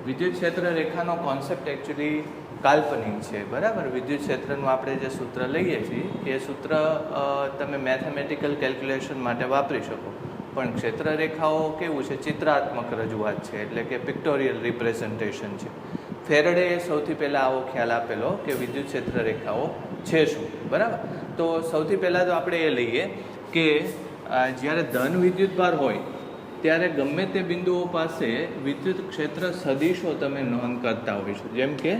વિદ્યુત ક્ષેત્ર રેખાનો concept actually કાલ્પનિક છે, બરાબર. વિદ્યુત ક્ષેત્રનું આપણે જે સૂત્ર લઈએ છીએ એ સૂત્ર તમે મેથેમેટિકલ કેલ્ક્યુલેશન માટે વાપરી શકો, પણ ક્ષેત્ર રેખાઓ કેવું છે, ચિત્રાત્મક રજૂઆત છે, એટલે કે પિક્ટોરિયલ રિપ્રેઝન્ટેશન છે. ફેરડેએ સૌથી પહેલાં આવો ખ્યાલ આપેલો કે વિદ્યુત ક્ષેત્ર રેખાઓ છે શું, બરાબર. તો સૌથી પહેલાં તો આપણે એ લઈએ કે જ્યારે ધન વિદ્યુતભાર હોય ત્યારે ગમે તે બિંદુઓ પાસે વિદ્યુત ક્ષેત્ર સદિશો તમે નોંધ કરતા હોઈશો, જેમ કે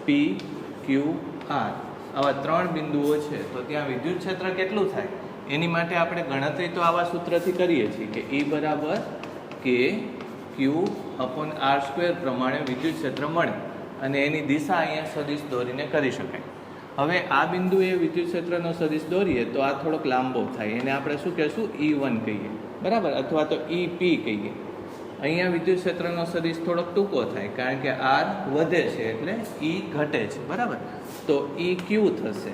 પી, ક્યુ, આર, આવા 3 બિંદુઓ છે, તો ત્યાં વિદ્યુત ક્ષેત્ર કેટલું થાય એની માટે આપણે ગણતરી તો આવા સૂત્રથી કરીએ છીએ કે E બરાબર કે ક્યુ અપોન આર સ્ક્વેર પ્રમાણે વિદ્યુત ક્ષેત્ર મળે, અને એની દિશા અહીંયા સદિશ દોરીને કરી શકાય. હવે આ બિંદુએ વિદ્યુત ક્ષેત્રનો સદિશ દોરીએ તો આ થોડોક લાંબો થાય, એને આપણે શું કહીશું, E1 કહીએ, બરાબર, અથવા તો EP કહીએ. અહીંયા વિદ્યુત ક્ષેત્રનો સદિશ થોડોક ટૂંકો થાય કારણ કે R વધે છે એટલે E ઘટે છે, બરાબર. તો EQ થશે,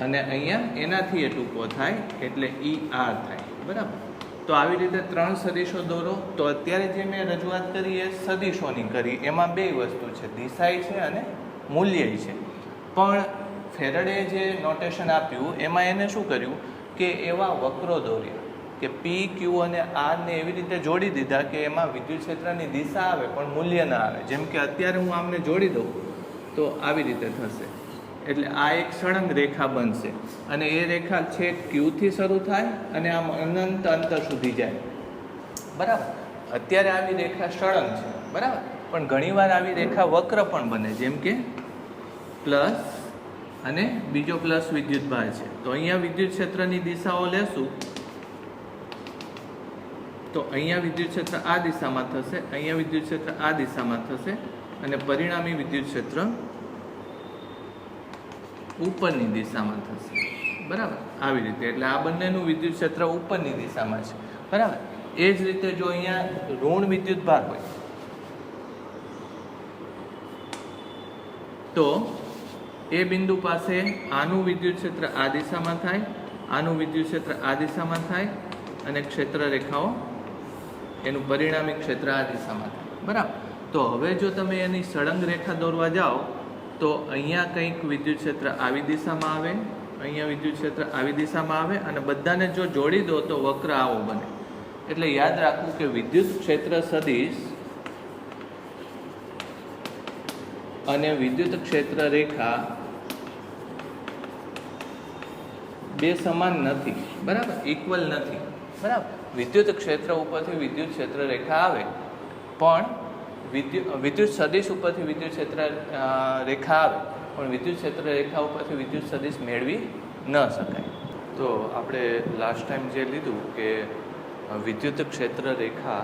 અને અહીંયા એનાથી એ ટૂંકો થાય એટલે ER થાય, બરાબર. તો આવી રીતે 3 સદિશો દોરો. તો અત્યારે જે મેં રજૂઆત કરી એ સદિશોની કરી, એમાં 2 વસ્તુ છે, દિશાય છે અને મૂલ્યય છે. પણ ફેરડેએ જે નોટેશન આપ્યું એમાં એને શું કર્યું કે એવા વક્રો દોર્યા કે પી, ક્યુ અને આરને એવી રીતે જોડી દીધા કે એમાં વિદ્યુત ક્ષેત્રની દિશા આવે પણ મૂલ્ય ના આવે. જેમ કે અત્યારે હું આમને જોડી દઉં તો આવી રીતે થશે, એટલે આ એક સળંગ રેખા બનશે, અને એ રેખા છેક ક્યુથી શરૂ થાય અને આમ અનંત અંતર સુધી જાય, બરાબર. અત્યારે આવી રેખા સળંગ છે, બરાબર, પણ ઘણીવાર આવી રેખા વક્ર પણ બને, જેમ કે પ્લસ અને બીજો પ્લસ વિદ્યુતભાર છે. તો અહીંયા વિદ્યુત ક્ષેત્રની દિશાઓ લેશું તો અહીંયા વિદ્યુત ક્ષેત્ર આ દિશામાં થશે, અહીંયા વિદ્યુત ક્ષેત્ર આ દિશામાં થશે, અને પરિણામી વિદ્યુત ક્ષેત્ર ઉપરની દિશામાં થશે, બરાબર, આવી રીતે. એટલે આ બંનેનું વિદ્યુત ક્ષેત્ર ઉપરની દિશામાં છે, બરાબર. એ જ રીતે જો અહીંયા ઋણ વિદ્યુતભાર હોય તો એ બિંદુ પાસે આનું વિદ્યુત ક્ષેત્ર આ દિશામાં થાય, આનું વિદ્યુત ક્ષેત્ર આ દિશામાં થાય, અને ક્ષેત્ર રેખાઓ એનું પરિણામી ક્ષેત્ર આ દિશામાં થાય, બરાબર. તો હવે જો તમે એની સળંગ રેખા દોરવા જાઓ તો અહીંયા કંઈક વિદ્યુત ક્ષેત્ર આવી દિશામાં આવે, અહીંયા વિદ્યુત ક્ષેત્ર આવી દિશામાં આવે, અને બધાને જો જોડી દો તો વક્ર આવો બને. એટલે યાદ રાખવું કે વિદ્યુત ક્ષેત્ર સદિશ અને વિદ્યુત ક્ષેત્ર રેખા બે સમાન નથી, બરાબર, ઇક્વલ નથી, બરાબર. વિદ્યુત ક્ષેત્ર ઉપરથી વિદ્યુત ક્ષેત્ર રેખા આવે, પણ વિદ્યુત સદિશ ઉપરથી વિદ્યુત ક્ષેત્ર રેખા આવે, પણ વિદ્યુત ક્ષેત્ર રેખા ઉપરથી વિદ્યુત સદિશ મેળવી ન શકાય. તો આપણે લાસ્ટ ટાઈમ જે લીધું કે વિદ્યુત ક્ષેત્ર રેખા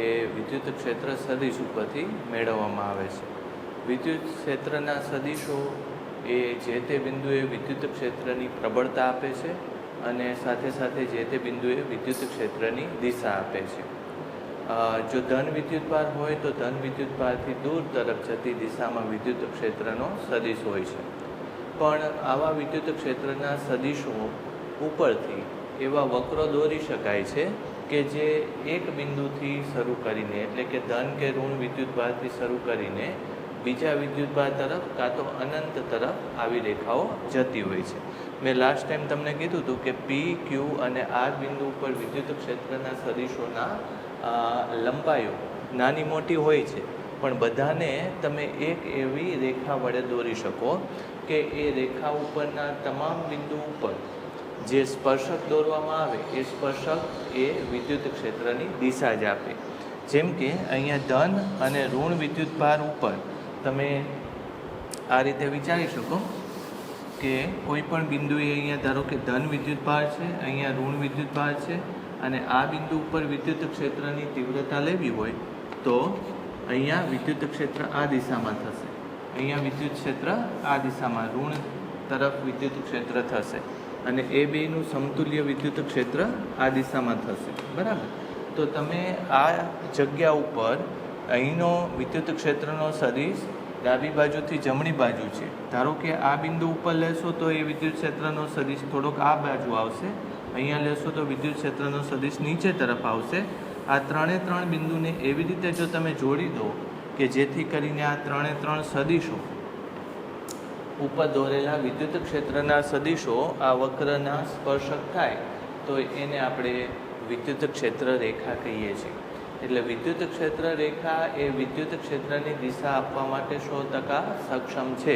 એ વિદ્યુત ક્ષેત્ર સદિશ ઉપરથી મેળવવામાં આવે છે. વિદ્યુત ક્ષેત્રના સદિશો એ જે તે બિંદુએ વિદ્યુત ક્ષેત્રની પ્રબળતા આપે છે, અને સાથે સાથે જે તે બિંદુએ વિદ્યુત ક્ષેત્રની દિશા આપે છે. જો ધન વિદ્યુતભાર હોય તો ધન વિદ્યુતભારથી દૂર તરફ જતી દિશામાં વિદ્યુત ક્ષેત્રનો સદિશ હોય છે. પણ આવા વિદ્યુત ક્ષેત્રના સદિશો ઉપરથી એવા વક્રો દોરી શકાય છે કે જે એક બિંદુથી શરૂ કરીને, એટલે કે ધન કે ઋણ વિદ્યુતભારથી શરૂ કરીને બીજા વિદ્યુતભાર તરફ કાં તો અનંત તરફ આવી રેખાઓ જતી હોય છે. મેં લાસ્ટ ટાઈમ તમને કીધું હતું કે પી, ક્યુ અને આર બિંદુ ઉપર વિદ્યુત ક્ષેત્રના સદિશોના લંબાઈઓ નાની મોટી હોય છે, પણ બધાને તમે એક એવી રેખા વડે દોરી શકો કે એ રેખા ઉપરના તમામ બિંદુ ઉપર જે સ્પર્શક દોરવામાં આવે એ સ્પર્શક એ વિદ્યુત ક્ષેત્રની દિશા જ આપે. જેમ કે અહીંયા ધન અને ઋણ વિદ્યુતભાર ઉપર તમે આ રીતે વિચારી શકો કે કોઈ પણ બિંદુએ અહીંયા ધારો કે ધન વિદ્યુતભાર છે, અહીંયા ઋણ વિદ્યુતભાર છે, અને આ બિંદુ ઉપર વિદ્યુત ક્ષેત્રની તીવ્રતા લેવી હોય તો અહીંયા વિદ્યુત ક્ષેત્ર આ દિશામાં થશે, અહીંયા વિદ્યુત ક્ષેત્ર આ દિશામાં ઋણ તરફ વિદ્યુત ક્ષેત્ર થશે, અને એ બેનું સમતુલ્ય વિદ્યુત ક્ષેત્ર આ દિશામાં થશે, બરાબર. તો તમે આ જગ્યા ઉપર અહીંનો વિદ્યુત ક્ષેત્રનો સદિશ ડાબી બાજુથી જમણી બાજુ છે. ધારો કે આ બિંદુ ઉપર લેશો તો એ વિદ્યુત ક્ષેત્રનો સદિશ થોડોક આ બાજુ આવશે, અહીંયા લેશો તો વિદ્યુત ક્ષેત્રનો સદિશ નીચે તરફ આવશે. આ 3 બિંદુને એવી રીતે જો તમે જોડી દો કે જેથી કરીને આ ત્રણે ત્રણ સદીશો ઉપર દોરેલા વિદ્યુત ક્ષેત્રના સદીશો આ વક્રના સ્પર્શક થાય તો એને આપણે વિદ્યુત ક્ષેત્ર રેખા કહીએ છીએ. એટલે વિદ્યુત ક્ષેત્ર રેખા એ વિદ્યુત ક્ષેત્રની દિશા આપવા માટે 100% સક્ષમ છે,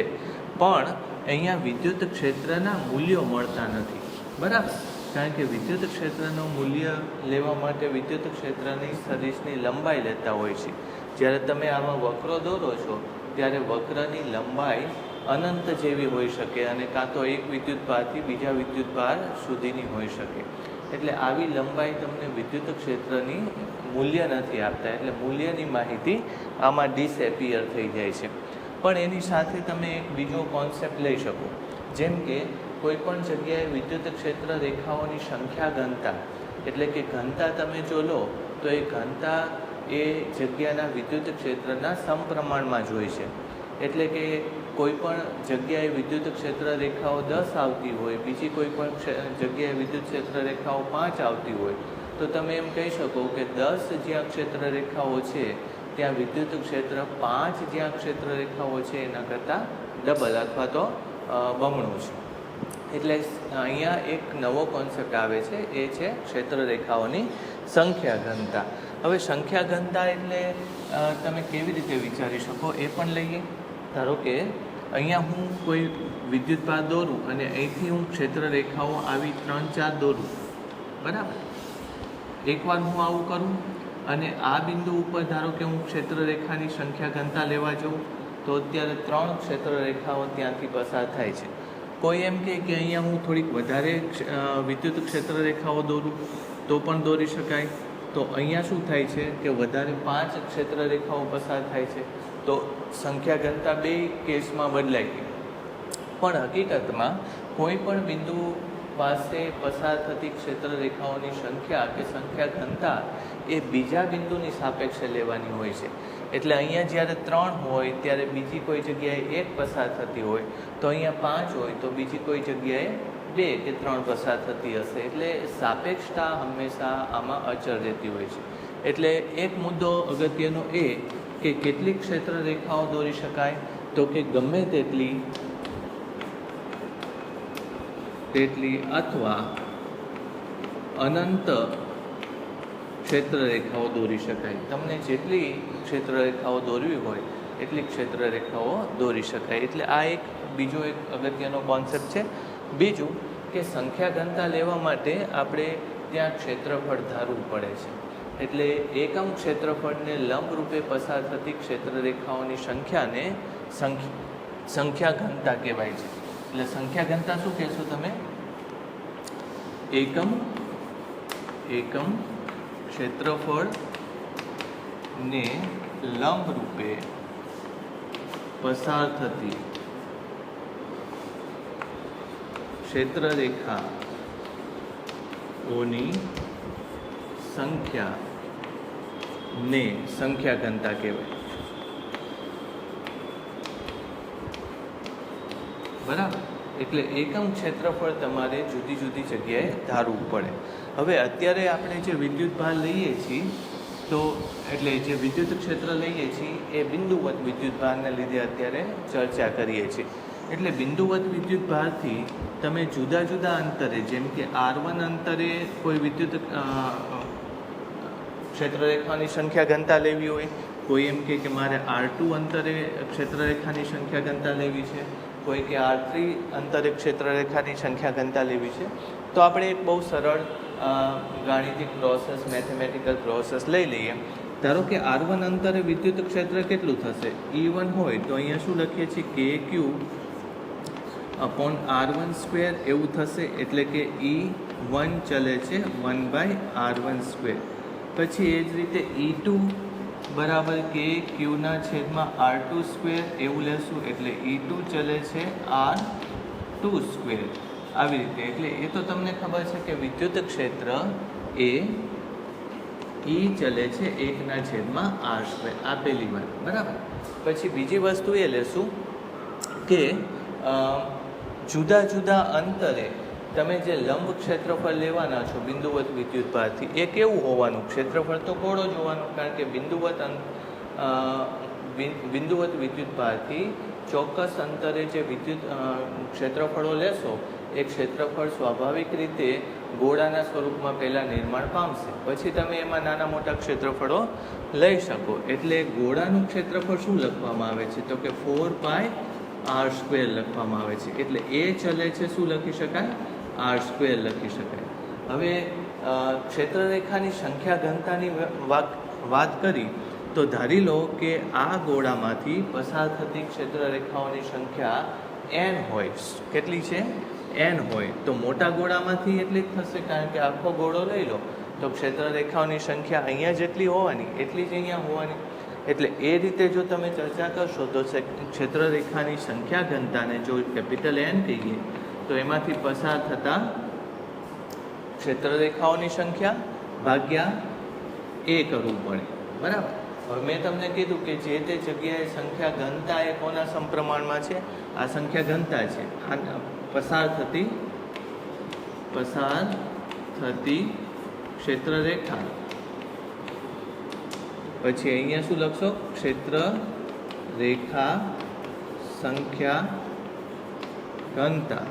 પણ અહીંયા વિદ્યુત ક્ષેત્રના મૂલ્યો મળતા નથી. બરાબર, કારણ કે વિદ્યુત ક્ષેત્રનું મૂલ્ય લેવા માટે વિદ્યુત ક્ષેત્રની સદિશની લંબાઈ લેતા હોય છે. જ્યારે તમે આમાં વક્રો દોરો છો ત્યારે વક્રની લંબાઈ અનંત જેવી હોઈ શકે અને કાં તો એક વિદ્યુતભારથી બીજા વિદ્યુતભાર સુધીની હોઈ શકે. એટલે આવી લંબાઈ તમને વિદ્યુત ક્ષેત્રની મૂલ્ય નથી આપતા, એટલે મૂલ્યની માહિતી આમાં ડિસએપિયર થઈ જાય છે. પણ એની સાથે તમે એક બીજો કોન્સેપ્ટ લઈ શકો, જેમ કે કોઈપણ જગ્યાએ વિદ્યુત ક્ષેત્ર રેખાઓની સંખ્યા ઘનતા, એટલે કે ઘનતા તમે જો લો તો એ ઘનતા એ જગ્યાના વિદ્યુત ક્ષેત્રના સમપ્રમાણમાં જ હોય છે. એટલે કે કોઈપણ જગ્યાએ વિદ્યુત ક્ષેત્ર રેખાઓ 10 આવતી હોય, બીજી કોઈ પણ જગ્યાએ વિદ્યુત ક્ષેત્ર રેખાઓ 5 આવતી હોય, તો તમે એમ કહી શકો કે 10 જ્યાં ક્ષેત્ર રેખાઓ છે ત્યાં વિદ્યુત ક્ષેત્ર 5 જ્યાં ક્ષેત્ર રેખાઓ છે એના કરતાં ડબલ અથવા તો બમણું છે. એટલે અહીંયા એક નવો કોન્સેપ્ટ આવે છે, એ છે ક્ષેત્ર રેખાઓની સંખ્યા ઘનતા. હવે સંખ્યા ઘનતા એટલે તમે કેવી રીતે વિચારી શકો એ પણ લઈએ. ધારો કે અહીંયા હું કોઈ વિદ્યુતભાર દોરું અને અહીંથી હું ક્ષેત્ર રેખાઓ આવી 3-4 દોરું, બરાબર. એકવાર હું આવું કરું અને આ બિંદુ ઉપર ધારો કે હું ક્ષેત્ર રેખાની સંખ્યા ઘનતા લેવા જાઉં તો અત્યારે 3 ક્ષેત્ર રેખાઓ ત્યાંથી પસાર થાય છે. કોઈ એમ કહે કે અહીંયા હું થોડીક વધારે વિદ્યુત ક્ષેત્ર રેખાઓ દોરું તો પણ દોરી શકાય. તો અહીંયા શું થાય છે કે વધારે 5 ક્ષેત્ર રેખાઓ પસાર થાય છે, તો સંખ્યા ઘનતા બે કેસમાં બદલાઈ ગઈ. પણ હકીકતમાં કોઈ પણ બિંદુ પાસે પસાર થતી ક્ષેત્ર રેખાઓની સંખ્યા કે સંખ્યા ઘનતા એ બીજા બિંદુની સાપેક્ષે લેવાની હોય છે. એટલે અહીંયા જ્યારે 3 હોય ત્યારે બીજી કોઈ જગ્યાએ 1 પસાર થતી હોય, તો અહીંયા 5 હોય તો બીજી કોઈ જગ્યાએ 2 કે 3 પસાર થતી હશે. એટલે સાપેક્ષતા હંમેશા આમાં અચળ રહેતી હોય છે. એટલે એક મુદ્દો અગત્યનો એ કે કેટલી ક્ષેત્ર રેખાઓ દોરી શકાય, તો કે ગમે તેટલી અથવા અનંત ક્ષેત્ર રેખાઓ દોરી શકાય. તમને જેટલી ક્ષેત્ર રેખાઓ દોરવી હોય એટલી ક્ષેત્ર રેખાઓ દોરી શકાય. એટલે આ એક બીજો એક અગત્યનો કોન્સેપ્ટ છે. બીજું કે સંખ્યા ઘનતા લેવા માટે આપણે ત્યાં ક્ષેત્રફળ ધારવું પડે છે. એટલે એકમ ક્ષેત્રફળને લંબરૂપે પસાર થતી ક્ષેત્ર રેખાઓની સંખ્યાને સંખ્યા ઘનતા કહેવાય છે. એટલે સંખ્યા ઘનતા શું કહેશો તમે? એકમ ક્ષેત્રફળને લંબરૂપે પસાર થતી ક્ષેત્ર રેખાઓની સંખ્યાને સંખ્યા ઘનતા કહેવાય. બરાબર. એટલે એકમ ક્ષેત્રફળ તમારે જુદી જુદી જગ્યાએ ધારવું પડે. હવે અત્યારે આપણે જે વિદ્યુત ભાર લઈએ છીએ તો એટલે જે વિદ્યુત ક્ષેત્ર લઈએ છીએ એ બિંદુવત વિદ્યુત ભારને લીધે અત્યારે ચર્ચા કરીએ છીએ. એટલે બિંદુવત વિદ્યુત ભારથી તમે જુદા જુદા અંતરે, જેમ કે R1 અંતરે કોઈ વિદ્યુત ક્ષેત્રરેખાની સંખ્યા ઘનતા લેવી હોય, કોઈ એમ કે મારે R2 અંતરે ક્ષેત્રરેખાની સંખ્યા ઘનતા લેવી છે, કોઈ કે R3 અંતરે ક્ષેત્રરેખાની સંખ્યા ઘનતા લેવી છે, તો આપણે એક બહુ સરળ ગાણિતિક પ્રોસેસ, મેથેમેટિકલ પ્રોસેસ લઈ લઈએ. ધારો કે R1 અંતરે વિદ્યુત ક્ષેત્ર કેટલું થશે? E1 હોય તો અહીંયા શું લખીએ છીએ? KQ /R1² એવું થશે. એટલે કે E1 ચલે છે 1/R1². પછી એ જ રીતે E2 બરાબર KQ/R2² એવું લેશું. એટલે E2 ચલે છે R2². આવી રીતે. એટલે એ તો તમને ખબર છે કે વિદ્યુત ક્ષેત્ર એ E ચલે છે 1/R². આ પહેલી વાત. બરાબર. પછી બીજી વસ્તુ એ લેશું કે જુદા જુદા અંતરે તમે જે લંબ ક્ષેત્રફળ લેવાના છો બિંદુવત વિદ્યુતભારથી, એ કેવું હોવાનું? ક્ષેત્રફળ તો ગોળો જ હોવાનું, કારણ કે બિંદુવત વિદ્યુતભારથી ચોક્કસ અંતરે જે વિદ્યુત ક્ષેત્રફળો લેશો એ ક્ષેત્રફળ સ્વાભાવિક રીતે ગોળાના સ્વરૂપમાં પહેલાં નિર્માણ પામશે, પછી તમે એમાં નાના મોટા ક્ષેત્રફળો લઈ શકો. એટલે ગોળાનું ક્ષેત્રફળ શું લખવામાં આવે છે? તો કે 4πr² લખવામાં આવે છે. એટલે એ ચલે છે શું લખી શકાય? r² લખી શકાય. હવે ક્ષેત્રરેખાની સંખ્યા ઘનતાની વાત કરી તો ધારી લો કે આ ગોળામાંથી પસાર થતી ક્ષેત્રરેખાઓની સંખ્યા n હોય. કેટલી છે? n હોય. તો મોટા ગોળામાંથી એટલી જ થશે, કારણ કે આખો ગોળો લઈ લો તો ક્ષેત્રરેખાઓની સંખ્યા અહીંયા જેટલી હોવાની એટલી જ અહીંયા હોવાની. એટલે એ રીતે જો તમે ચર્ચા કરશો તો ક્ષેત્રરેખાની સંખ્યા ઘનતાને જો કેપિટલ N કહીએ તો એમાંથી પસાર થતા ક્ષેત્રરેખાઓની સંખ્યા ભાગ્યા એ કરવું પડે. બરાબર. હવે મેં તમને કીધું કે જે તે જગ્યાએ સંખ્યા ઘનતા એ કોના સમપ્રમાણમાં છે? આ સંખ્યા ઘનતા છે. આ પસાર થતી ક્ષેત્રરેખા. પછી અહીંયા શું લખશો? ક્ષેત્રરેખા સંખ્યા ઘનતા.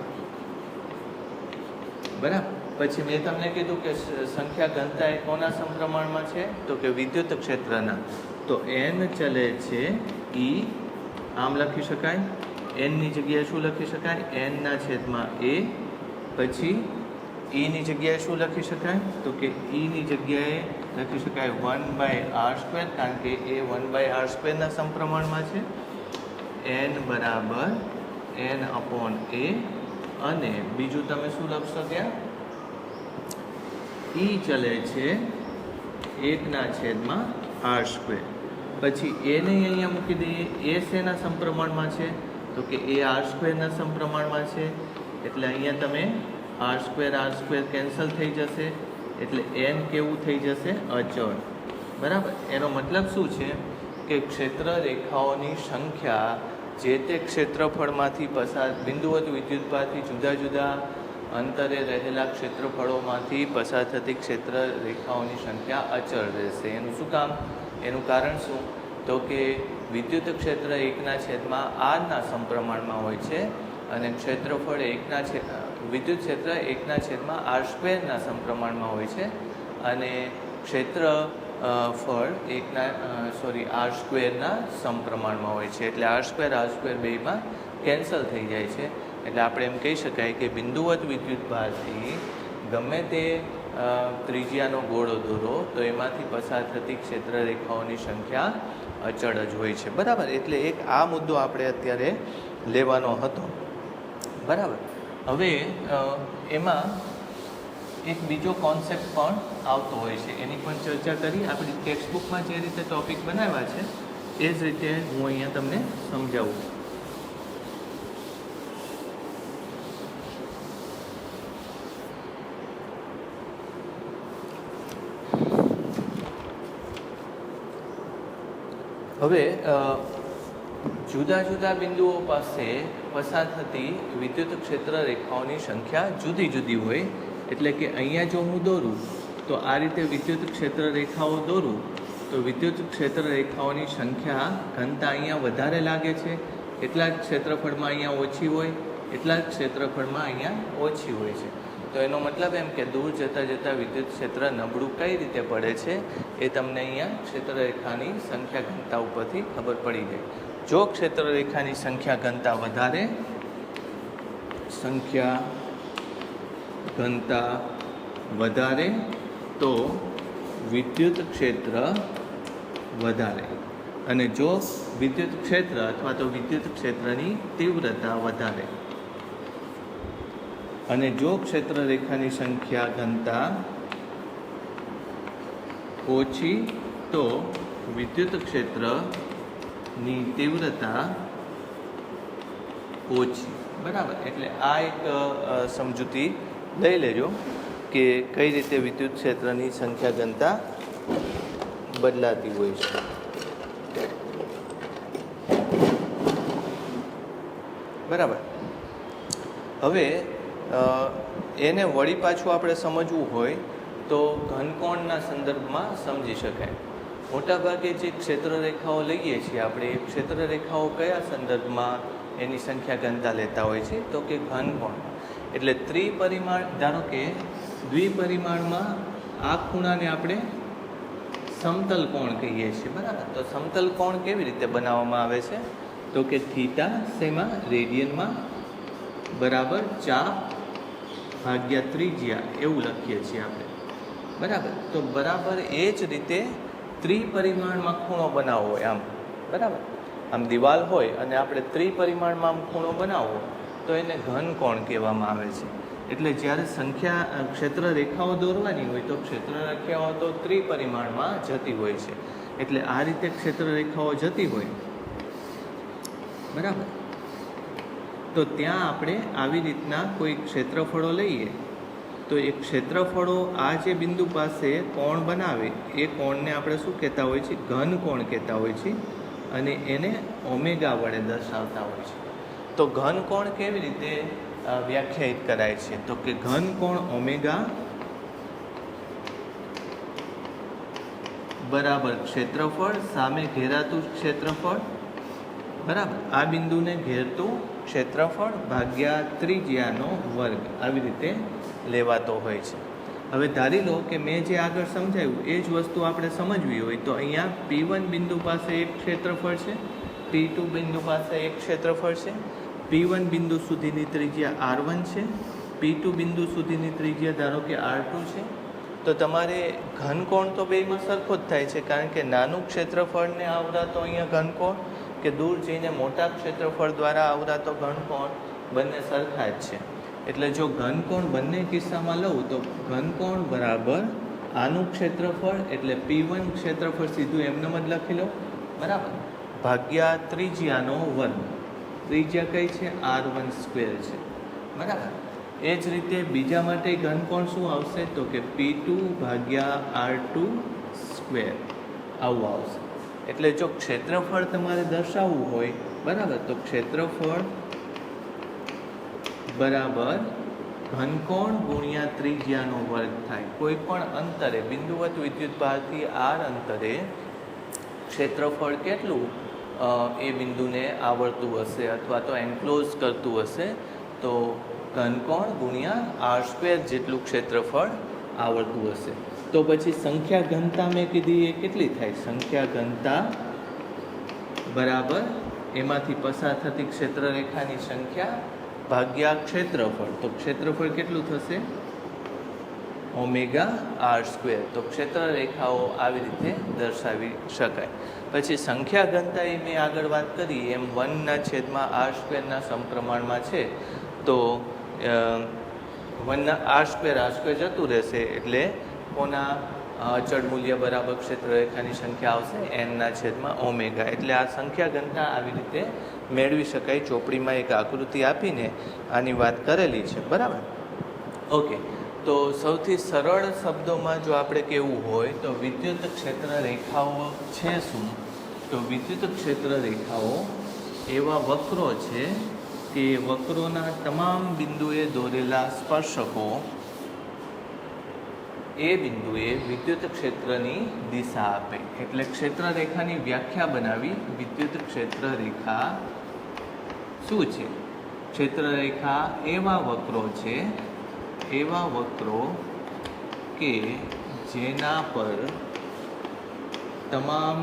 બરાબર. પછી મેં તમને કીધું કે સંખ્યા ઘનતા એ કોના સમપ્રમાણમાં છે? તો કે વિદ્યુત ક્ષેત્રના. તો n ચલે છે E, આમ લખી શકાય. n ની જગ્યાએ શું લખી શકાય? n ના છેદમાં a. પછી e ની જગ્યાએ શું લખી શકાય? તો કે e ની જગ્યાએ લખી શકાય 1/r², કારણ કે એ 1/r² ના સમપ્રમાણમાં છે. n બરાબર n/a. અને બીજું તમે શું લખશો ત્યાં? E ચલે છે 1/r². પછી એ ને અહીંયા મૂકી દઈએ. એ શેના સમપ્રમાણમાં છે? તો કે એ r² ના સમપ્રમાણમાં છે. એટલે અહીંયા તમે r² કેન્સલ થઈ જશે. એટલે n કેવું થઈ જશે? અચળ. બરાબર. એનો મતલબ શું છે? કે ક્ષેત્રરેખાઓની સંખ્યા જે તે ક્ષેત્રફળમાંથી પસાર બિંદુવત વિદ્યુતભારથી જુદા જુદા અંતરે રહેલા ક્ષેત્રફળોમાંથી પસાર થતી ક્ષેત્રરેખાઓની સંખ્યા અચળ રહેશે. એનું શું કામ? એનું કારણ શું? તો કે વિદ્યુત ક્ષેત્ર 1/r ના સમપ્રમાણમાં હોય છે અને ક્ષેત્રફળ વિદ્યુત ક્ષેત્ર 1/r² ના સમપ્રમાણમાં હોય છે અને ક્ષેત્રફળ r² ના સમપ્રમાણમાં હોય છે. એટલે r² બેમાં કેન્સલ થઈ જાય છે. એટલે આપણે એમ કહી શકાય કે બિંદુવત વિદ્યુતભારથી ગમે તે ત્રિજ્યાનો ગોળો દોરો તો એમાંથી પસાર થતી ક્ષેત્રરેખાઓની સંખ્યા અચળ જ હોય છે. બરાબર. એટલે એક આ મુદ્દો આપણે અત્યારે લેવાનો હતો. બરાબર. હવે એમાં એક બીજો કોન્સેપ્ટ પણ આવતો હોય છે, એની પણ ચર્ચા કરી. આપણી ટેક્સ્ટબુકમાં જે રીતે ટૉપિક બનાવ્યા છે એ જ રીતે હું અહીંયા તમને સમજાવું. હવે જુદા જુદા બિંદુઓ પાસે પસાર થતી વિદ્યુત ક્ષેત્ર રેખાઓની સંખ્યા જુદી જુદી હોય. એટલે કે અહીંયા જો હું દોરું તો આ રીતે વિદ્યુત ક્ષેત્ર રેખાઓ દોરું તો વિદ્યુત ક્ષેત્ર રેખાઓની સંખ્યા ઘનતા અહીંયા વધારે લાગે છે. એટલા જ ક્ષેત્રફળમાં અહીંયા ઓછી હોય, એટલા જ ક્ષેત્રફળમાં અહીંયા ઓછી હોય છે. તો એનો મતલબ એમ કે દૂર જતાં જતાં વિદ્યુત ક્ષેત્ર નબળું કઈ રીતે પડે છે એ તમને અહીંયા ક્ષેત્રરેખાની સંખ્યા ઘનતા ઉપરથી ખબર પડી જાય. જો ક્ષેત્રરેખાની સંખ્યા ઘનતા વધારે તો વિદ્યુત ક્ષેત્ર વધારે, અને જો વિદ્યુત ક્ષેત્ર અથવા તો વિદ્યુત ક્ષેત્રની તીવ્રતા વધારે, અને જો ક્ષેત્રરેખાની સંખ્યા ઘનતા ઓછી તો વિદ્યુત ક્ષેત્રની તીવ્રતા ઓછી. બરાબર. એટલે આ એક સમજૂતી લઈ લેજો કે કઈ રીતે વિદ્યુત ક્ષેત્રની સંખ્યા ઘનતા બદલાતી હોય છે. બરાબર. હવે એને વળી પાછું આપણે સમજવું હોય તો ઘનકોણના સંદર્ભમાં સમજી શકાય. મોટાભાગે જે ક્ષેત્રરેખાઓ લઈએ છીએ આપણે, એ ક્ષેત્રરેખાઓ કયા સંદર્ભમાં એની સંખ્યા ઘનતા લેતા હોય છે? તો કે ઘનકોણ. એટલે ત્રિપરિમાણ, ધારો કે દ્વિપરિમાણમાં આ ખૂણાને આપણે સમતલ કોણ કહીએ છીએ, બરાબર? તો સમતલ કોણ કેવી રીતે બનાવવામાં આવે છે? તો કે થીટા શેમાં? રેડિયનમાં બરાબર ચાપ ભાગ્યા ત્રિજ્યા એવું લખીએ છીએ આપણે, બરાબર? તો બરાબર એ જ રીતે ત્રિપરિમાણમાં ખૂણો બનાવવો હોય આમ, બરાબર? આમ દિવાલ હોય અને આપણે ત્રિપરિમાણમાં આમ ખૂણો બનાવવો તો એને ઘનકોણ કહેવામાં આવે છે. એટલે જ્યારે સંખ્યા ક્ષેત્ર રેખાઓ દોરવાની હોય તો ક્ષેત્ર રેખાઓ તો ત્રિપરિમાણમાં જતી હોય છે. એટલે આ રીતે ક્ષેત્ર રેખાઓ જતી હોય, બરાબર? તો ત્યાં આપણે આવી રીતના કોઈ ક્ષેત્રફળો લઈએ તો એ ક્ષેત્રફળો આ જે બિંદુ પાસે કોણ બનાવે એ કોણને આપણે શું કહેતા હોય છે? ઘન કોણ કહેતા હોય છે અને એને ઓમેગા વડે દર્શાવતા હોય છે. તો ઘન કોણ કેવી રીતે વ્યાખ્યાયિત કરાય છે? તો કે ઘન કોણ ઓમેગા બરાબર ક્ષેત્રફળ સામે ઘેરાતું ક્ષેત્રફળ, બરાબર? આ બિંદુને ઘેરતું ક્ષેત્રફળ ભાગ્યા ત્રિજ્યાનો વર્ગ, આવી રીતે લેવાતો હોય છે. હવે ધારી લો કે મેં જે આગળ સમજાવ્યું એ જ વસ્તુ આપણે સમજવી હોય તો અહીંયા P1 બિંદુ પાસે એક ક્ષેત્રફળ છે, P2 બિંદુ પાસે એક ક્ષેત્રફળ છે, P1 બિંદુ સુધીની ત્રિજ્યા R1 છે, P2 બિંદુ સુધીની ત્રિજ્યા ધારો કે R2 છે. તો તમારે ઘનકોણ તો બેયમાં સરખો જ થાય છે, કારણ કે નાનું ક્ષેત્રફળને આવરાતો અહીંયા ઘનકોણ કે દૂર જઈને મોટા ક્ષેત્રફળ દ્વારા આવરાતો ઘનકોણ બંને સરખા જ છે. એટલે જો ઘનકોણ બંને કિસ્સામાં લઉં તો ઘનકોણ બરાબર આનું ક્ષેત્રફળ એટલે P1 ક્ષેત્રફળ સીધું એમનેમ જ લખી લો, બરાબર? ભાગ્યા ત્રિજ્યાનો વર્ગ. ત્રિજ્યા કઈ છે? R1 સ્ક્વેર છે, બરાબર? એ જ રીતે બીજા માટે ઘનકોણ શું આવશે? તો કે P2 ભાગ્યા R2 સ્ક્વેર આવું આવશે. એટલે જો ક્ષેત્રફળ તમારે દર્શાવવું હોય, બરાબર, તો ક્ષેત્રફળ બરાબર ઘનકોણ ગુણ્યા ત્રિજ્યાનો વર્ગ થાય. કોઈ પણ અંતરે બિંદુવત વિદ્યુતભારથી R અંતરે ક્ષેત્રફળ કેટલું એ બિંદુને આવરતું હશે અથવા તો એન્ક્લોઝ કરતું હશે તો ઘનકોણ ગુણ્યા R સ્ક્વેર જેટલું ક્ષેત્રફળ આવરતું હશે. તો પછી સંખ્યા ઘનતા મેં કીધી એ કેટલી થાય? સંખ્યા ઘનતા બરાબર એમાંથી પસાર થતી ક્ષેત્રરેખાની સંખ્યા ભાગ્યા ક્ષેત્રફળ. તો ક્ષેત્રફળ કેટલું થશે? Omega R square. તો ક્ષેત્રરેખાઓ આવી રીતે દર્શાવી શકાય. પછી સંખ્યા ઘનતા એ મેં આગળ વાત કરી એમ 1/R સ્ક્વેરના સમપ્રમાણમાં છે. તો 1R સ્ક્વેર જતું રહેશે એટલે કોના અચળ મૂલ્ય બરાબર ક્ષેત્રરેખાની સંખ્યા આવશે n/ઓમેગા. એટલે આ સંખ્યા ઘનતા આવી રીતે મેળવી શકાય. ચોપડીમાં એક આકૃતિ આપીને આની વાત કરેલી છે, બરાબર? ઓકે. તો સૌથી સરળ શબ્દોમાં જો આપણે કહેવું હોય તો વિદ્યુત ક્ષેત્ર રેખાઓ છે શું? તો વિદ્યુત ક્ષેત્ર રેખાઓ એવા વક્રો છે કે વક્રોના તમામ બિંદુએ દોરેલા સ્પર્શકો એ બિંદુએ વિદ્યુત ક્ષેત્રની દિશા આપે. એટલે ક્ષેત્રરેખાની વ્યાખ્યા બનાવી. વિદ્યુત ક્ષેત્ર રેખા શું છે? ક્ષેત્રરેખા એવા વક્રો છે, એવા વક્રો કે જેના પર તમામ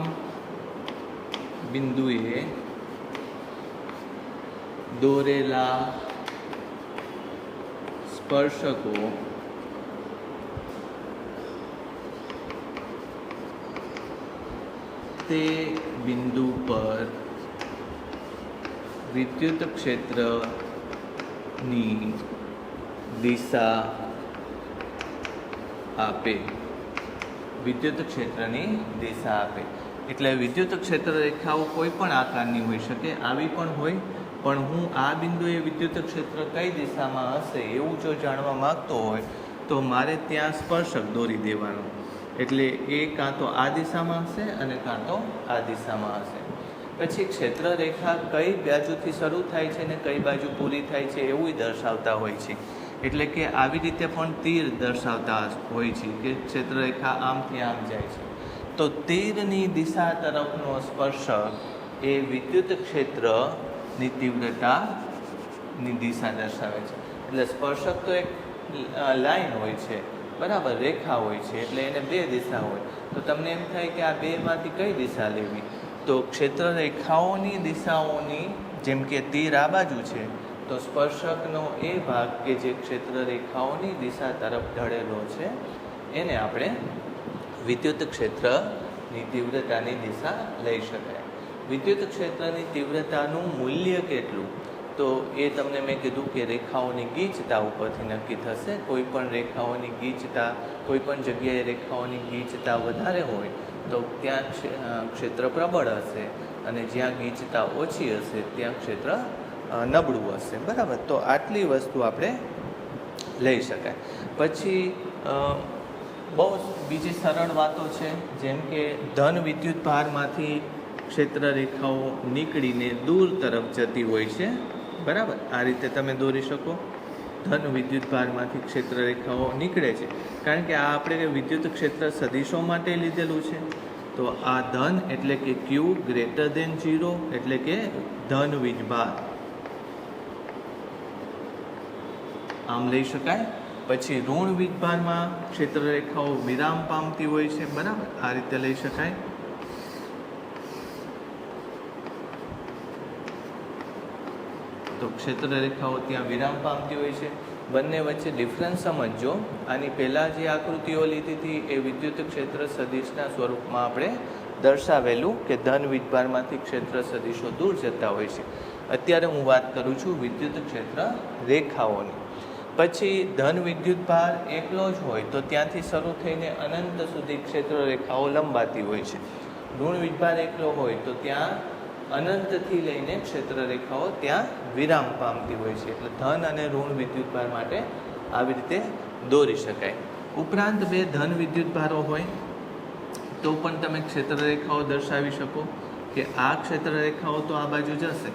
બિંદુએ દોરેલા સ્પર્શકો તે બિંદુ પર વિદ્યુત ક્ષેત્રની દિશા આપે. વિદ્યુત ક્ષેત્રની દિશા આપે એટલે વિદ્યુત ક્ષેત્ર રેખાઓ કોઈ પણ આકારની હોઈ શકે. આવી પણ હોય, પણ હું આ બિંદુએ વિદ્યુત ક્ષેત્ર કઈ દિશામાં હશે એવું જો જાણવા માગતો હોય તો મારે ત્યાં સ્પર્શક દોરી દેવાનો. એટલે એ કાં તો આ દિશામાં હશે અને કાં તો આ દિશામાં હશે. પછી ક્ષેત્રરેખા કઈ બાજુથી શરૂ થાય છે ને કઈ બાજુ પૂરી થાય છે એવું દર્શાવતા હોય છે. એટલે કે આવી રીતે પણ તીર દર્શાવતા હોય છે કે ક્ષેત્રરેખા આમથી આમ જાય છે. તો તીરની દિશા તરફનો સ્પર્શક એ વિદ્યુત ક્ષેત્રની તીવ્રતાની દિશા દર્શાવે છે. એટલે સ્પર્શક તો એક લાઈન હોય છે, બરાબર, રેખા હોય છે, એટલે એને બે દિશા હોય. તો તમને એમ થાય કે આ બેમાંથી કઈ દિશા લેવી? તો ક્ષેત્ર રેખાઓની દિશાઓની, જેમ કે તીર આ બાજુ છે તો સ્પર્શકનો એ ભાગ કે જે ક્ષેત્ર રેખાઓની દિશા તરફ ઢળેલો છે એને આપણે વિદ્યુત ક્ષેત્રની તીવ્રતાની દિશા લઈ શકાય. વિદ્યુત ક્ષેત્રની તીવ્રતાનું મૂલ્ય કેટલું? તો એ તમને મેં કીધું કે રેખાઓની ગીચતા ઉપરથી નક્કી થશે. કોઈ પણ રેખાઓની ગીચતા, કોઈ પણ જગ્યાએ રેખાઓની ગીચતા વધારે હોય તો ત્યાં ક્ષેત્ર પ્રબળ હશે, અને જ્યાં ગીચતા ઓછી હશે ત્યાં ક્ષેત્ર નબળું હશે, બરાબર. તો આટલી વસ્તુ આપણે લઈ શકાય. પછી બહુ બીજી સરળ વાતો છે, જેમ કે ધન વિદ્યુત ભારમાંથી ક્ષેત્ર રેખાઓ નીકળીને દૂર તરફ જતી હોય છે, બરાબર. આ રીતે તમે દોરી શકો. ધન વિદ્યુત ભારમાંથી ક્ષેત્ર રેખાઓ નીકળે છે, કારણ કે આ આપણે વિદ્યુત ક્ષેત્ર સદિશો માટે લીધેલું છે. તો આ ધન એટલે કે Q ગ્રેટર દેન 0 એટલે કે ધન વીજભાર, આમ લઈ શકાય. પછી ઋણ વીજભારમાં ક્ષેત્ર રેખાઓ વિરામ પામતી હોય છે, બરાબર, આ રીતે લઈ શકાય. તો ક્ષેત્ર રેખાઓ ત્યાં વિરામ પામતી હોય છે. બંને વચ્ચે ડિફરન્સ સમજો. આની પહેલાં જે આકૃતિઓ લીધી હતી એ વિદ્યુત ક્ષેત્ર સદિશના સ્વરૂપમાં આપણે દર્શાવેલું કે ધન વીજભારમાંથી ક્ષેત્ર સદિશો દૂર જતા હોય છે. અત્યારે હું વાત કરું છું વિદ્યુત ક્ષેત્ર રેખાઓની. પછી ધન વિદ્યુત ભાર એકલો જ હોય તો ત્યાંથી શરૂ થઈને અનંત સુધી ક્ષેત્ર રેખાઓ લંબાતી હોય છે. ઋણ વીજભાર એકલો હોય તો ત્યાં અનંતથી લઈને ક્ષેત્ર રેખાઓ ત્યાં વિરામ પામતી હોય છે. એટલે ધન અને ઋણ વિદ્યુત ભાર માટે આવી રીતે દોરી શકાય. ઉપરાંત બે ધન વિદ્યુત ભારો હોય તો પણ તમે ક્ષેત્ર રેખાઓ દર્શાવી શકો કે આ ક્ષેત્ર રેખાઓ તો આ બાજુ જશે,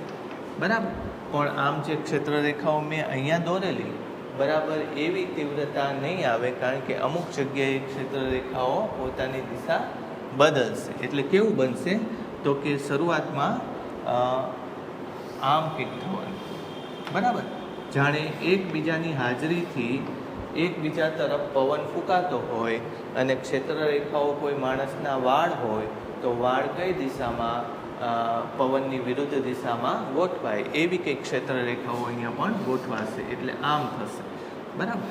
બરાબર, પણ આમ જે ક્ષેત્ર રેખાઓ મેં અહીંયા દોરેલી બરાબર એવી તીવ્રતા નહીં આવે, કારણ કે અમુક જગ્યાએ ક્ષેત્ર રેખાઓ પોતાની દિશા બદલશે. એટલે કેવું બનશે? તો કે શરૂઆતમાં આમ કંઈક થવાનું, બરાબર, જાણે એકબીજાની હાજરીથી એકબીજા તરફ પવન ફૂંકાતો હોય અને ક્ષેત્ર રેખાઓ કોઈ માણસના વાળ હોય તો વાળ કઈ દિશામાં પવનની વિરુદ્ધ દિશામાં ગોઠવાય, એવી કંઈક ક્ષેત્ર રેખાઓ અહીંયા પણ ગોઠવાશે. એટલે આમ થશે, બરાબર.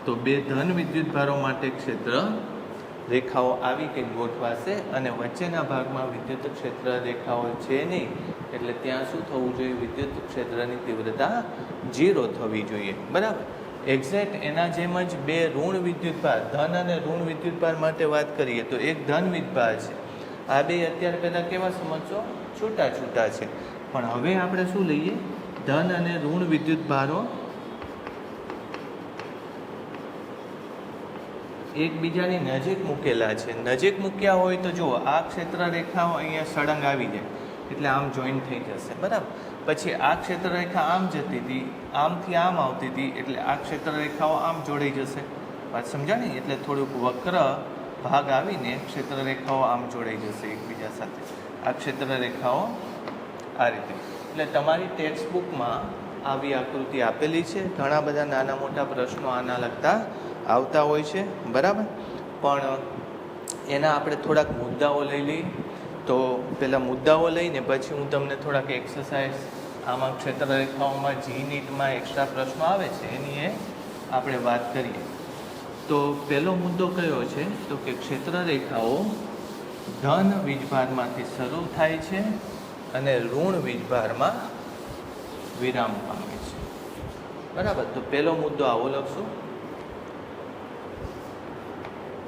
તો બે ધન વિદ્યુત ભારો માટે ક્ષેત્ર રેખાઓ આવી કંઈક ગોઠવાશે અને વચ્ચેના ભાગમાં વિદ્યુત ક્ષેત્ર રેખાઓ છે નહીં, એટલે ત્યાં શું થવું જોઈએ? વિદ્યુત ક્ષેત્રની તીવ્રતા 0 થવી જોઈએ, બરાબર. એક્ઝેક્ટ એના જેમ જ બે ઋણ વિદ્યુત ભાર, ધન અને ઋણ વિદ્યુત ભાર માટે વાત કરીએ તો એક ધન વિદ્યુતભાર છે. આ બે અત્યારે પહેલાં કેવા સમજો? છૂટા છૂટા છે. પણ હવે આપણે શું લઈએ? ધન અને ઋણ વિદ્યુત ભારો એકબીજાની નજીક મૂકેલા છે. નજીક મૂક્યા હોય તો જુઓ આ ક્ષેત્ર રેખાઓ અહીંયા સળંગ આવી જાય એટલે આમ જોઈન્ટ થઈ જશે, બરાબર. પછી આ ક્ષેત્ર રેખા આમ જતી હતી, આમથી આમ આવતી હતી, એટલે આ ક્ષેત્ર રેખાઓ આમ જોડાઈ જશે. વાત સમજાણી? એટલે થોડુંક વક્ર ભાગ આવીને ક્ષેત્ર રેખાઓ આમ જોડાઈ જશે એકબીજા સાથે. આ ક્ષેત્ર રેખાઓ આ રીતે. એટલે તમારી ટેક્સ્ટ બુકમાં આવી આકૃતિ આપેલી છે. ઘણા બધા નાના મોટા પ્રશ્નો આના લગતા આવતા હોય છે, બરાબર. પણ એના આપણે થોડાક મુદ્દાઓ લઈ લઈએ. તો પહેલાં મુદ્દાઓ લઈને પછી હું તમને થોડાક એક્સરસાઇઝ આમાં ક્ષેત્ર રેખાઓમાં GNEETમાં એક્સ્ટ્રા પ્રશ્નો આવે છે એની આપણે વાત કરીએ. તો પહેલો મુદ્દો કયો છે? તો કે ક્ષેત્ર રેખાઓ ધન વીજભારમાંથી શરૂ થાય છે અને ઋણ વીજભારમાં વિરામ પામે છે, બરાબર. તો પહેલો મુદ્દો આવો લખશું: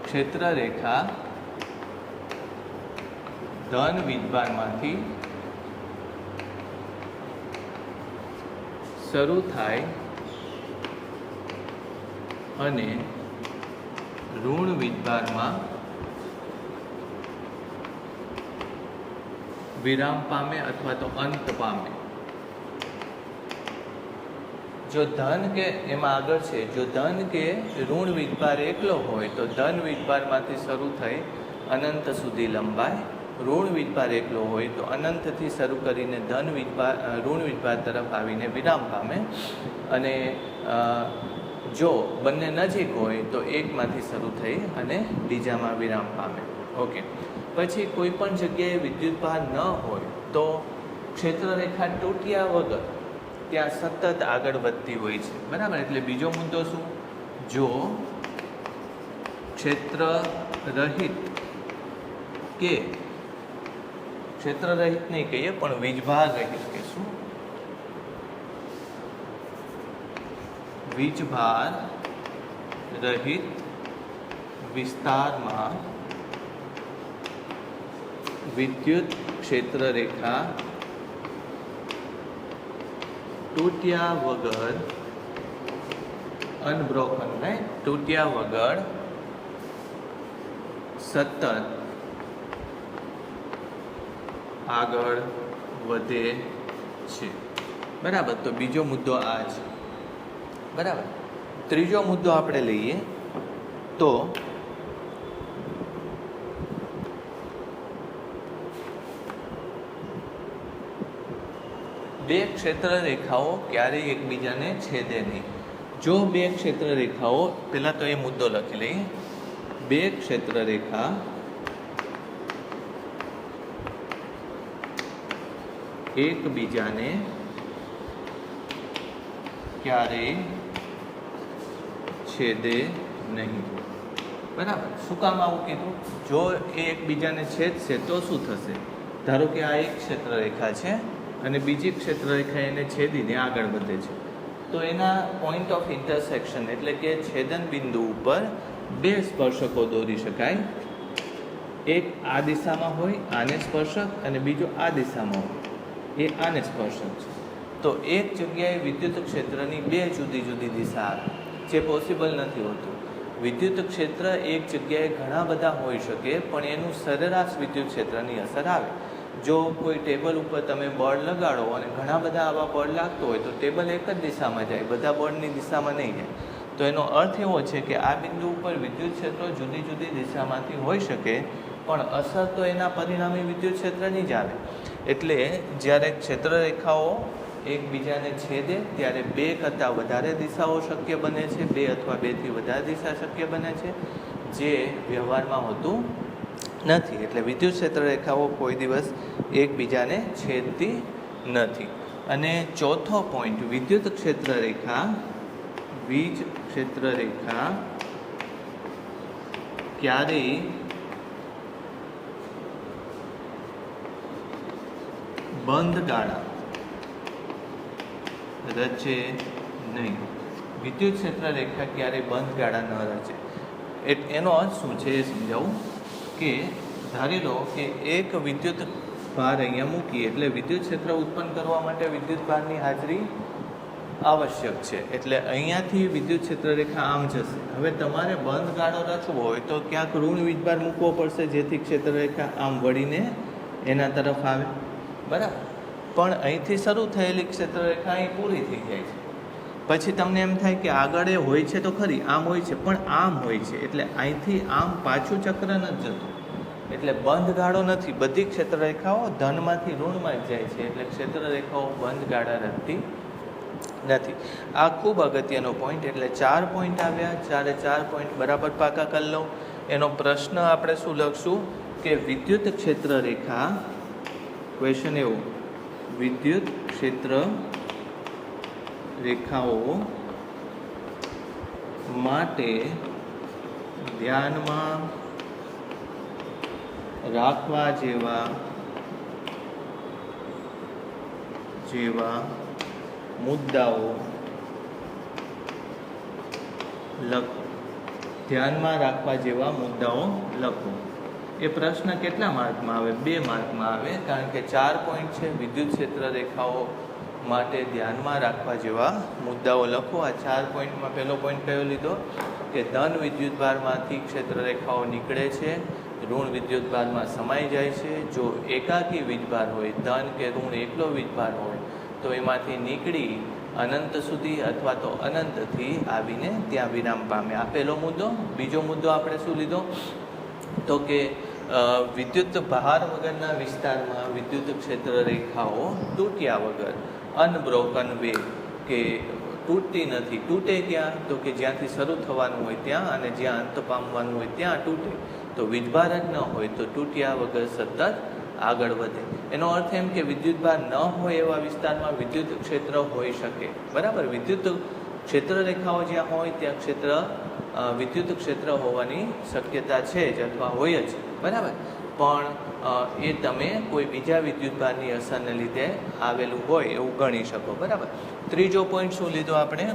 ક્ષેત્ર રેખા ધન વીજભારમાંથી શરૂ થાય અને ઋણ વીજભારમાં વિરામ પામે અથવા તો અંત પામે. જો ધન કે એમાં આગળ છે, જો ધન કે ઋણ વીજભાર એકલો હોય તો ધન વીજભારમાંથી શરૂ થઈ અનંત સુધી લંબાય. ઋણ વીજભાર એકલો હોય તો અનંતથી શરૂ કરીને ઋણ વીજભાર તરફ આવીને વિરામ પામે. અને જો બંને નજીક હોય તો એકમાંથી શરૂ થઈ અને બીજામાં વિરામ પામે. ઓકે. પછી કોઈ પણ જગ્યાએ વિદ્યુતભાર ન હોય તો ક્ષેત્રરેખા તૂટ્યા વગર ત્યાં સતત આગળ વધતી હોય છે. બરાબર. એટલે બીજો મુદ્દો શું? જો ક્ષેત્ર રહિત કે ક્ષેત્ર રહિત નહીં કહીએ પણ વીજભાર રહિત કહીશું, વીજભાર રહિત વિસ્તારમાં વિદ્યુત ક્ષેત્ર રેખા તૂટ્યા વગર અનબ્રોકન, રાઈટ, તૂટ્યા વગર સતત આગળ વધે છે. બરાબર. તો બીજો મુદ્દો આ છે. બરાબર. ત્રીજો મુદ્દો આપણે લઈએ તો બે ક્ષેત્ર રેખાઓ ક્યારેય એકબીજાને છેદે નહીં. જો બે ક્ષેત્ર રેખાઓ, પહેલાં તો એ મુદ્દો લખી લઈએ, બે ક્ષેત્ર રેખા એકબીજાને ક્યારેય છેદે નહીં. બરાબર. શું કામ આવું કીધું? જો એ એકબીજાને છેદશે તો શું થશે? ધારો કે આ એક ક્ષેત્ર રેખા છે અને બીજી ક્ષેત્ર રેખા એને છેદીને આગળ વધે છે, તો એના પોઈન્ટ ઓફ ઇન્ટરસેક્શન એટલે કે છેદન બિંદુ ઉપર બે સ્પર્શકો દોરી શકાય. એક આ દિશામાં હોય, આને સ્પર્શક, અને બીજો આ દિશામાં હોય, એ આને સ્પર્શક છે. તો એક જગ્યાએ વિદ્યુત ક્ષેત્રની બે જુદી જુદી દિશા આવે, જે પોસિબલ નથી હોતું. વિદ્યુત ક્ષેત્ર એક જગ્યાએ ઘણા બધા હોઈ શકે પણ એનું સરેરાશ વિદ્યુત ક્ષેત્રની અસર આવે. જો કોઈ ટેબલ ઉપર તમે બળ લગાડો અને ઘણા બધા આવા બળ લાગતો હોય તો ટેબલ એક જ દિશામાં જાય, બધા બળની દિશામાં નહીં જાય. તો એનો અર્થ એવો છે કે આ બિંદુ ઉપર વિદ્યુત ક્ષેત્રો જુદી જુદી દિશામાંથી હોઈ શકે પણ અસર તો એના પરિણામી વિદ્યુત ક્ષેત્રની જ આવે. એટલે જ્યારે ક્ષેત્રરેખાઓ એકબીજાને છેદે ત્યારે બે કરતાં વધારે દિશાઓ શક્ય બને છે, બે અથવા બેથી વધારે દિશા શક્ય બને છે, જે વ્યવહારમાં હોતું નથી. એટલે વિદ્યુત ક્ષેત્ર રેખાઓ કોઈ દિવસ એકબીજાને છેદતી નથી. અને ચોથો પોઈન્ટ, વિદ્યુત ક્ષેત્ર રેખા, વીજ ક્ષેત્ર રેખા ક્યારેય બંધ ગાળા રચે નહીં. વિદ્યુત ક્ષેત્ર રેખા ક્યારેય બંધ ગાળા ન રચે. એનો અર્થ શું છે એ સમજાવું કે ધારી લો કે એક વિદ્યુત ભાર અહીંયા મૂકીએ એટલે વિદ્યુત ક્ષેત્ર ઉત્પન્ન કરવા માટે વિદ્યુત ભારની હાજરી આવશ્યક છે. એટલે અહીંયાથી વિદ્યુત ક્ષેત્ર રેખા આમ જશે. હવે તમારે બંધ ગાળો રચવો હોય તો ક્યાંક ઋણ વીજભાર મૂકવો પડશે જેથી ક્ષેત્ર રેખા આમ વળીને એના તરફ આવે. બરાબર. પણ અહીંથી શરૂ થયેલી ક્ષેત્ર રેખા અહીં પૂરી થઈ જાય છે. પછી તમને એમ થાય કે આગળ એ હોય છે તો ખરી, આમ હોય છે પણ આમ હોય છે, એટલે અહીંથી આમ પાછું ચક્ર નથી જતું. એટલે બંધ ગાળો નથી. બધી ક્ષેત્ર રેખાઓ ધનમાંથી ઋણમાં જ જાય છે. એટલે ક્ષેત્ર રેખાઓ બંધ ગાળા રચતી નથી. આ ખૂબ અગત્યનો પોઈન્ટ. એટલે 4 પોઈન્ટ આવ્યા. 4 પોઈન્ટ બરાબર પાકા કરી લઉં. એનો પ્રશ્ન આપણે શું લખશું કે વિદ્યુત ક્ષેત્ર રેખા, ક્વેશ્ચન એવું, વિદ્યુત ક્ષેત્ર રેખાઓ માટે ધ્યાનમાં રાખવા જેવા મુદ્દાઓ લખો. ધ્યાનમાં રાખવા જેવા મુદ્દાઓ લખો. એ પ્રશ્ન કેટલા માર્કમાં આવે? 2 માર્કમાં આવે. કારણ કે 4 પોઈન્ટ છે. વિદ્યુત ક્ષેત્ર રેખાઓ માટે ધ્યાનમાં રાખવા જેવા મુદ્દાઓ લખો. આ 4 પોઈન્ટમાં પહેલો પોઈન્ટ કયો લીધો કે ધન વિદ્યુતભારમાંથી ક્ષેત્રરેખાઓ નીકળે છે, ઋણ વિદ્યુતભારમાં સમાઈ જાય છે. જો એકાકી વીજભાર હોય, ધન કે ઋણ એકલો વીજભાર હોય, તો એમાંથી નીકળી અનંત સુધી અથવા તો અનંતથી આવીને ત્યાં વિરામ પામે. આ પહેલો મુદ્દો. બીજો મુદ્દો આપણે શું લીધો તો કે વિદ્યુત ભાર વગરના વિસ્તારમાં વિદ્યુત ક્ષેત્ર રેખાઓ તૂટ્યા વગર અનબ્રોકન વે કે તૂટતી નથી. તૂટે ક્યાં તો કે જ્યાંથી શરૂ થવાનું હોય ત્યાં અને જ્યાં અંત પામવાનું હોય ત્યાં તૂટે. તો વીજભાર જ ન હોય તો તૂટ્યા વગર સતત આગળ વધે. એનો અર્થ એમ કે વિદ્યુતભાર ન હોય એવા વિસ્તારમાં વિદ્યુત ક્ષેત્ર હોઈ શકે. બરાબર. વિદ્યુત ક્ષેત્ર રેખાઓ જ્યાં હોય ત્યાં વિદ્યુત ક્ષેત્ર હોવાની શક્યતા છે જ અથવા હોય જ. બરાબર. પણ એ તમે કોઈ બીજા વિદ્યુતભારની અસરને લીધે આવેલું હોય એવું ગણી શકો. બરાબર. ત્રીજો પોઈન્ટ શું લીધો આપણે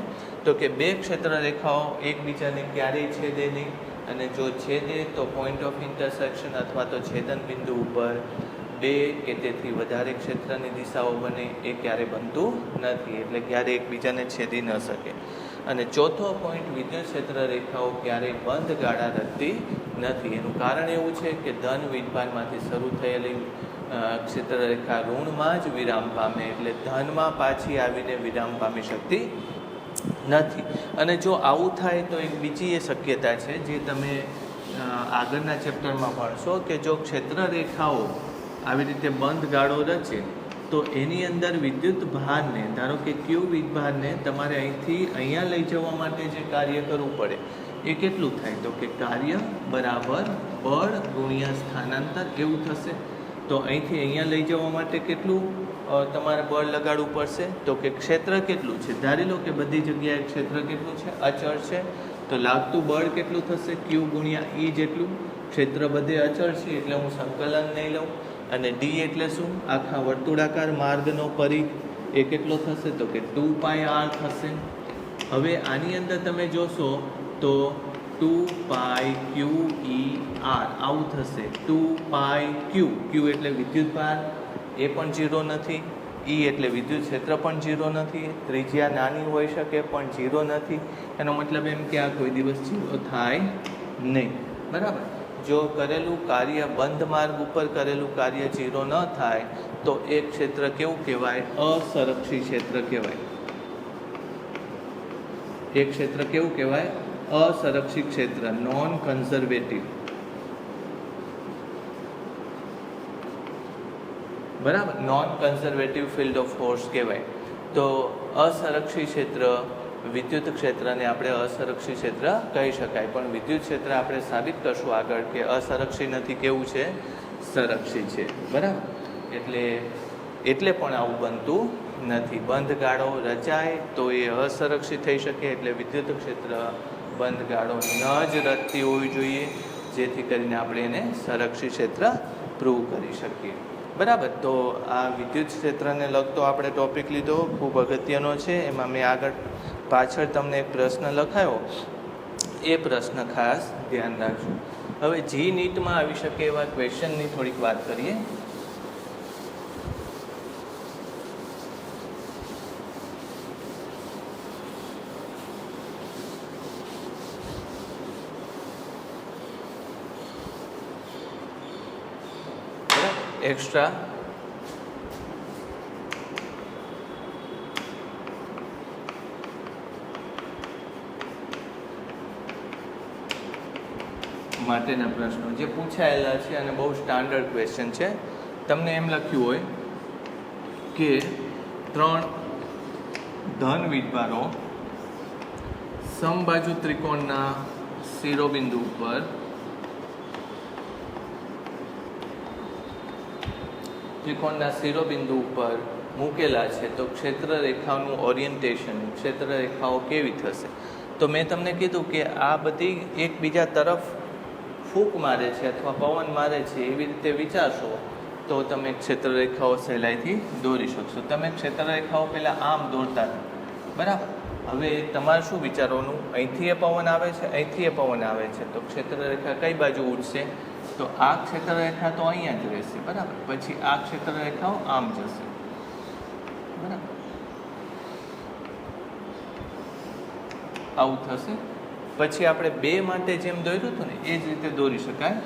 તો કે બે ક્ષેત્ર રેખાઓ એકબીજાને ક્યારેય છેદે નહીં, અને જો છેદે તો પોઈન્ટ ઓફ ઇન્ટરસેક્શન અથવા તો છેદન બિંદુ ઉપર બે કે તેથી વધારે ક્ષેત્રની દિશાઓ બને એ ક્યારે બનતું નથી, એટલે ક્યારે એકબીજાને છેદી ન શકે. અને ચોથો પોઈન્ટ વિદ્યુત ક્ષેત્ર રેખાઓ ક્યારેય બંધ ગાળા રચતી નથી. એનું કારણ એવું છે કે ધન વીજભારમાંથી શરૂ થયેલી ક્ષેત્રરેખા ઋણમાં જ વિરામ પામે, એટલે ધનમાં પાછી આવીને વિરામ પામી શકતી નથી. અને જો આવું થાય તો એક બીજી એ શક્યતા છે જે તમે આગળના ચેપ્ટરમાં ભણશો કે જો ક્ષેત્રરેખાઓ આવી રીતે બંધ ગાળો રચે તો એની અંદર વિદ્યુત ભારને, ધારો કે ક્યુ વીજભારને તમારે અહીંથી અહીંયા લઈ જવા માટે જે કાર્ય કરવું પડે એ કેટલું થાય તો કે કાર્ય બરાબર બળ ગુણ્યા સ્થાનાંતર એવું થશે. તો અહીંથી અહીંયા લઈ જવા માટે કેટલું તમારે બળ લગાડવું પડશે તો કે ક્ષેત્ર કેટલું છે, ધારી લો કે બધી જગ્યાએ ક્ષેત્ર કેટલું છે, અચળ છે, તો લાગતું બળ કેટલું થશે ક્યુ ગુણ્યા ઈ જેટલું. ક્ષેત્ર બધે અચળ છે એટલે હું સંકલન નહીં લઉં. અને ડી એટલે શું, આખા વર્તુળાકાર માર્ગનો પરિઘ એ કેટલો થશે તો કે 2πr થશે. હવે આની અંદર તમે જોશો તો 2πqer આવું થશે. 2πq, ક્યુ એટલે વિદ્યુતભાર એ પણ 0 નથી, ઈ એટલે વિદ્યુત ક્ષેત્ર પણ 0 નથી, ત્રિજ્યા નાની હોઈ શકે પણ 0 નથી. એનો મતલબ એમ કે આ કોઈ દિવસ 0 થાય નહીં. બરાબર. જો કરેલું કાર્ય બંધ માર્ગ ઉપર કરેલું કાર્ય 0 ન થાય તો એ ક્ષેત્ર કેવું કહેવાય, અસંરક્ષી ક્ષેત્ર કહેવાય. એ ક્ષેત્ર કેવું કહેવાય, અસંરક્ષી ક્ષેત્ર, નોન કન્ઝર્વેટિવ. બરાબર. Non conservative field of force કહેવાય. તો અસંરક્ષી ક્ષેત્ર વિદ્યુત ક્ષેત્રને આપણે અસંરક્ષી ક્ષેત્ર કહી શકાય. પણ વિદ્યુત ક્ષેત્ર આપણે સાબિત કરશું આગળ કે અસંરક્ષી નથી, કેવું છે, સંરક્ષી છે. બરાબર. એટલે પણ આવું બનતું નથી. બંધ ગાળો રચાય તો એ અસંરક્ષી થઈ શકે, એટલે વિદ્યુત ક્ષેત્ર બંધ ગાળો ન જ રચતી હોવી જોઈએ, જેથી કરીને આપણે એને સંરક્ષી ક્ષેત્ર પ્રૂવ કરી શકીએ. બરાબર. તો આ વિદ્યુત ક્ષેત્રને લગતો આપણે ટોપિક લીધો, ખૂબ અગત્યનો છે. એમાં મેં આગળ પાછળ તમને એક પ્રશ્ન લખાયો, એ પ્રશ્ન ખાસ ધ્યાન રાખજો. હવે જી નીટમાં આવી શકે એવા ક્વેશ્ચનની થોડીક વાત કરીએ. એક્સ્ટ્રા માટેના પ્રશ્નો જે પૂછાયેલા છે અને બહુ સ્ટાન્ડર્ડ ક્વેશ્ચન છે. તમને એમ લખ્યું હોય કે 3 ધન વીજભારો સમબાજુ ત્રિકોણના શિરોબિંદુ ઉપર મૂકેલા છે, તો ક્ષેત્ર રેખાઓનું ઓરિએન્ટેશન, ક્ષેત્ર રેખાઓ કેવી થશે. તો મેં તમને કીધું કે આ બધી એકબીજા તરફ ફૂંક મારે છે અથવા પવન મારે છે એવી રીતે વિચારશો તો તમે ક્ષેત્રરેખાઓ સહેલાઈથી દોરી શકશો. તમે ક્ષેત્રરેખાઓ પહેલાં આમ દોરતા હતા. બરાબર. હવે તમારે શું વિચારવાનું, અહીંથી એ પવન આવે છે, અહીંથી એ પવન આવે છે, તો ક્ષેત્રરેખા કઈ બાજુ ઉડશે, તો આ ક્ષેત્રરેખા તો અહીંયા જ રહેશે. બરાબર. પછી આ ક્ષેત્રરેખાઓ આમ જશે. બરાબર. આવું થશે. પછી આપણે 2 માટે જેમ દોર્યું હતું ને એ જ રીતે દોરી શકાય.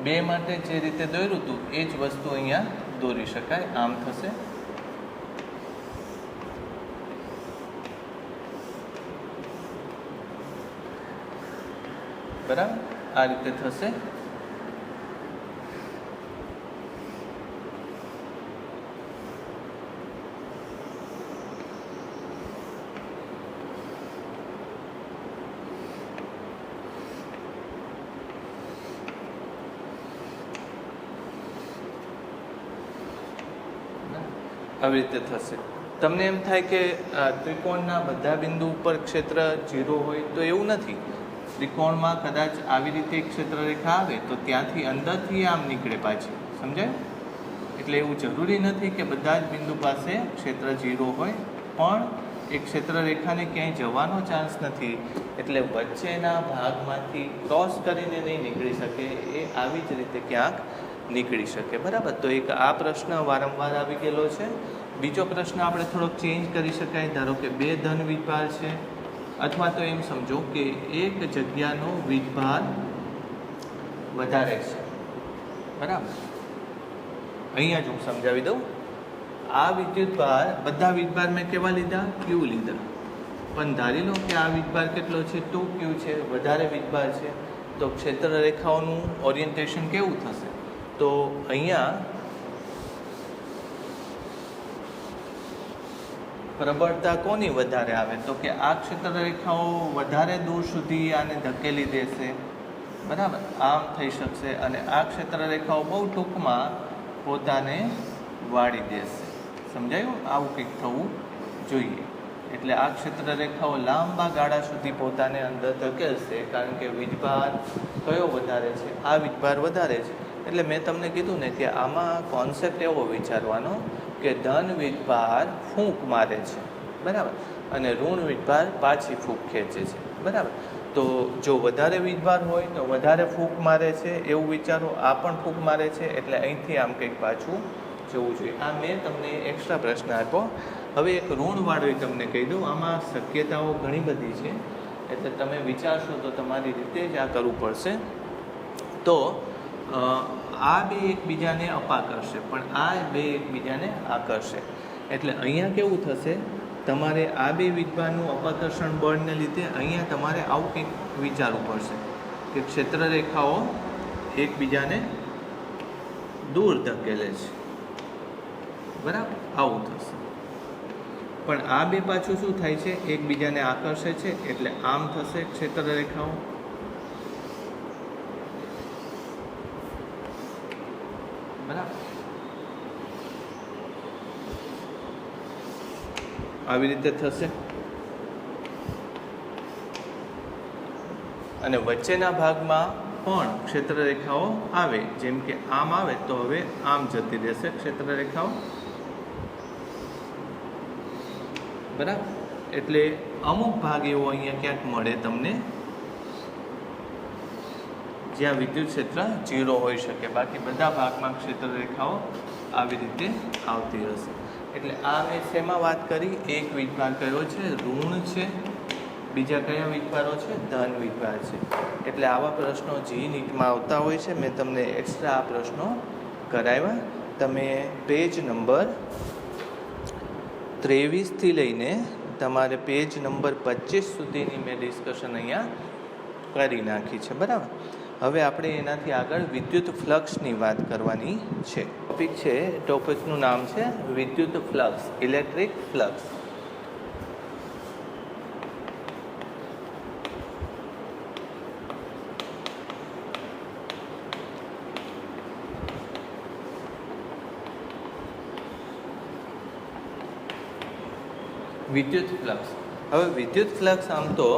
બે માટે જે રીતે દોર્યું હતું એ જ વસ્તુ અહીંયા દોરી શકાય. આમ થશે. બરાબર, આ રીતે થશે. આવી રીતે થશે. તમને એમ થાય કે ત્રિકોણના બધા બિંદુ ઉપર ક્ષેત્ર 0 હોય, તો એવું નથી. ત્રિકોણમાં કદાચ આવી રીતે એક ક્ષેત્રરેખા આવે તો ત્યાંથી અંદરથી આમ નીકળે પાછી. સમજાય? એટલે એવું જરૂરી નથી કે બધા જ બિંદુ પાસે ક્ષેત્ર 0 હોય, પણ એ ક્ષેત્રરેખાને ક્યાંય જવાનો ચાન્સ નથી, એટલે વચ્ચેના ભાગમાંથી ક્રોસ કરીને નહીં નીકળી શકે, એ આવી જ રીતે ક્યાંક નીકળી શકે. બરાબર, તો એક આ પ્રશ્ન વારંવાર આવી ગયેલો છે. બીજો પ્રશ્ન આપણે થોડોક ચેન્જ કરી શકાય. ધારો કે 2 ધન વીજભાર છે, અથવા તો એમ સમજો કે એક જગ્યાનો વીજભાર વધારે છે. બરાબર, અહીંયા જ હું સમજાવી દઉં. આ વિદ્યુતભાર, બધા વીજભાર મેં કેવા લીધા? Q લીધા. પણ ધારી લો કે આ વીજભાર કેટલો છે? 2Q છે, વધારે વીજભાર છે. તો ક્ષેત્રરેખાઓનું ઓરિએન્ટેશન કેવું થશે? તો અહીંયા પ્રબળતા કોની વધારે આવે? તો કે આ ક્ષેત્રરેખાઓ વધારે દૂર સુધી આને ધકેલી દેશે. બરાબર, આમ થઈ શકશે. અને આ ક્ષેત્રરેખાઓ બહુ ટૂંકમાં પોતાને વાળી દેશે. સમજાયું? આવું કંઈક થવું જોઈએ. એટલે આ ક્ષેત્રરેખાઓ લાંબા ગાળા સુધી પોતાને અંદર ધકેલશે, કારણ કે વીજભાર કયો વધારે છે? આ વીજભાર વધારે છે. એટલે મેં તમને કીધું ને કે આમાં કોન્સેપ્ટ એવો વિચારવાનો કે ધન વીજભાર ફૂંક મારે છે. બરાબર, અને ઋણ વીજભાર પાછી ફૂંક ખેંચે છે. બરાબર, તો જો વધારે વીજભાર હોય તો વધારે ફૂંક મારે છે એવું વિચારો. આ પણ ફૂંક મારે છે, એટલે અહીંથી આમ કંઈક પાછું જવું જોઈએ. આ મેં તમને એક્સ્ટ્રા પ્રશ્ન આપ્યો. હવે એક ઋણવાળો તમને કહી દઉં. આમાં શક્યતાઓ ઘણી બધી છે, એટલે તમે વિચારશો તો તમારી રીતે જ આ કરવું પડશે. તો આ બે એકબીજાને અપાકર્ષે, પણ આ બે એકબીજાને આકર્ષે. એટલે અહીંયા કેવું થશે? તમારે આ બે વીજભારનું અપાકર્ષણ બળને લીધે અહીંયા તમારે આવું કંઈક વિચારવું પડશે કે ક્ષેત્રરેખાઓ એકબીજાને દૂર ધકેલે છે. બરાબર, આવું થશે. પણ આ બે પાછું શું થાય છે? એકબીજાને આકર્ષે છે, એટલે આમ થશે ક્ષેત્રરેખાઓ. બરાબર, આવી રીતે થશે. અને વચ્ચેના ભાગમાં પણ ક્ષેત્રરેખાઓ આવે, જેમ કે આમ આવે તો હવે આમ જતી રહેશે ક્ષેત્રરેખાઓ. બરાબર, એટલે અમુક ભાગ એવો અહીંયા ક્યાંક મળે તમને જ્યાં વિદ્યુત ક્ષેત્ર 0 હોઈ શકે. બાકી બધા ભાગમાં ક્ષેત્રરેખાઓ આવી રીતે આવતી હશે. એટલે આ મેં શેમાં વાત કરી? એક વીજભાર કયો છે? ઋણ છે. બીજા કયા વીજભારો છે? ધન વીજભાર છે. એટલે આવા પ્રશ્નો જી નીટમાં આવતા હોય છે. મેં તમને એક્સ્ટ્રા આ પ્રશ્નો કરાવ્યા. તમે પેજ નંબર 23 થી લઈને તમારે પેજ નંબર 25 સુધીની મેં ડિસ્કશન અહીંયા કરી નાખી છે. બરાબર, હવે આપણે એનાથી આગળ વિદ્યુત ફ્લક્સની વાત કરવાની છે. ટોપિકનું નામ છે વિદ્યુત ફ્લક્સ, ઇલેક્ટ્રિક ફ્લક્સ. વિદ્યુત ફ્લક્સ. હવે વિદ્યુત ફ્લક્સ આમ તો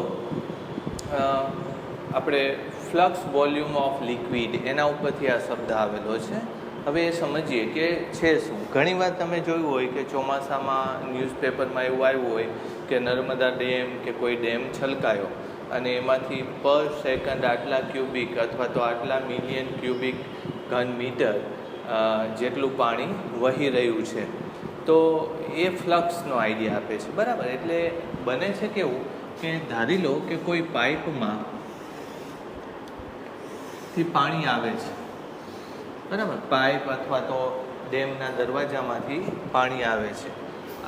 આપણે ફ્લક્સ વોલ્યુમ ઓફ લિક્વિડ એના ઉપરથી આ શબ્દ આવેલો છે. હવે એ સમજીએ કે છે શું. ઘણીવાર તમે જોયું હોય કે ચોમાસામાં ન્યૂઝપેપરમાં એવું આવ્યું હોય કે નર્મદા ડેમ કે કોઈ ડેમ છલકાયો, અને એમાંથી પર સેકન્ડ આટલા ક્યુબિક અથવા તો આટલા મિલિયન ક્યુબિક ઘન મીટર જેટલું પાણી વહી રહ્યું છે, તો એ ફ્લક્સનો આઈડિયા આપે છે. બરાબર. એટલે બને છે કેવું કે ધારી લો કે કોઈ પાઇપમાં થી પાણી આવે છે. બરાબર. પાઇપ અથવા તો ડેમના દરવાજામાંથી પાણી આવે છે.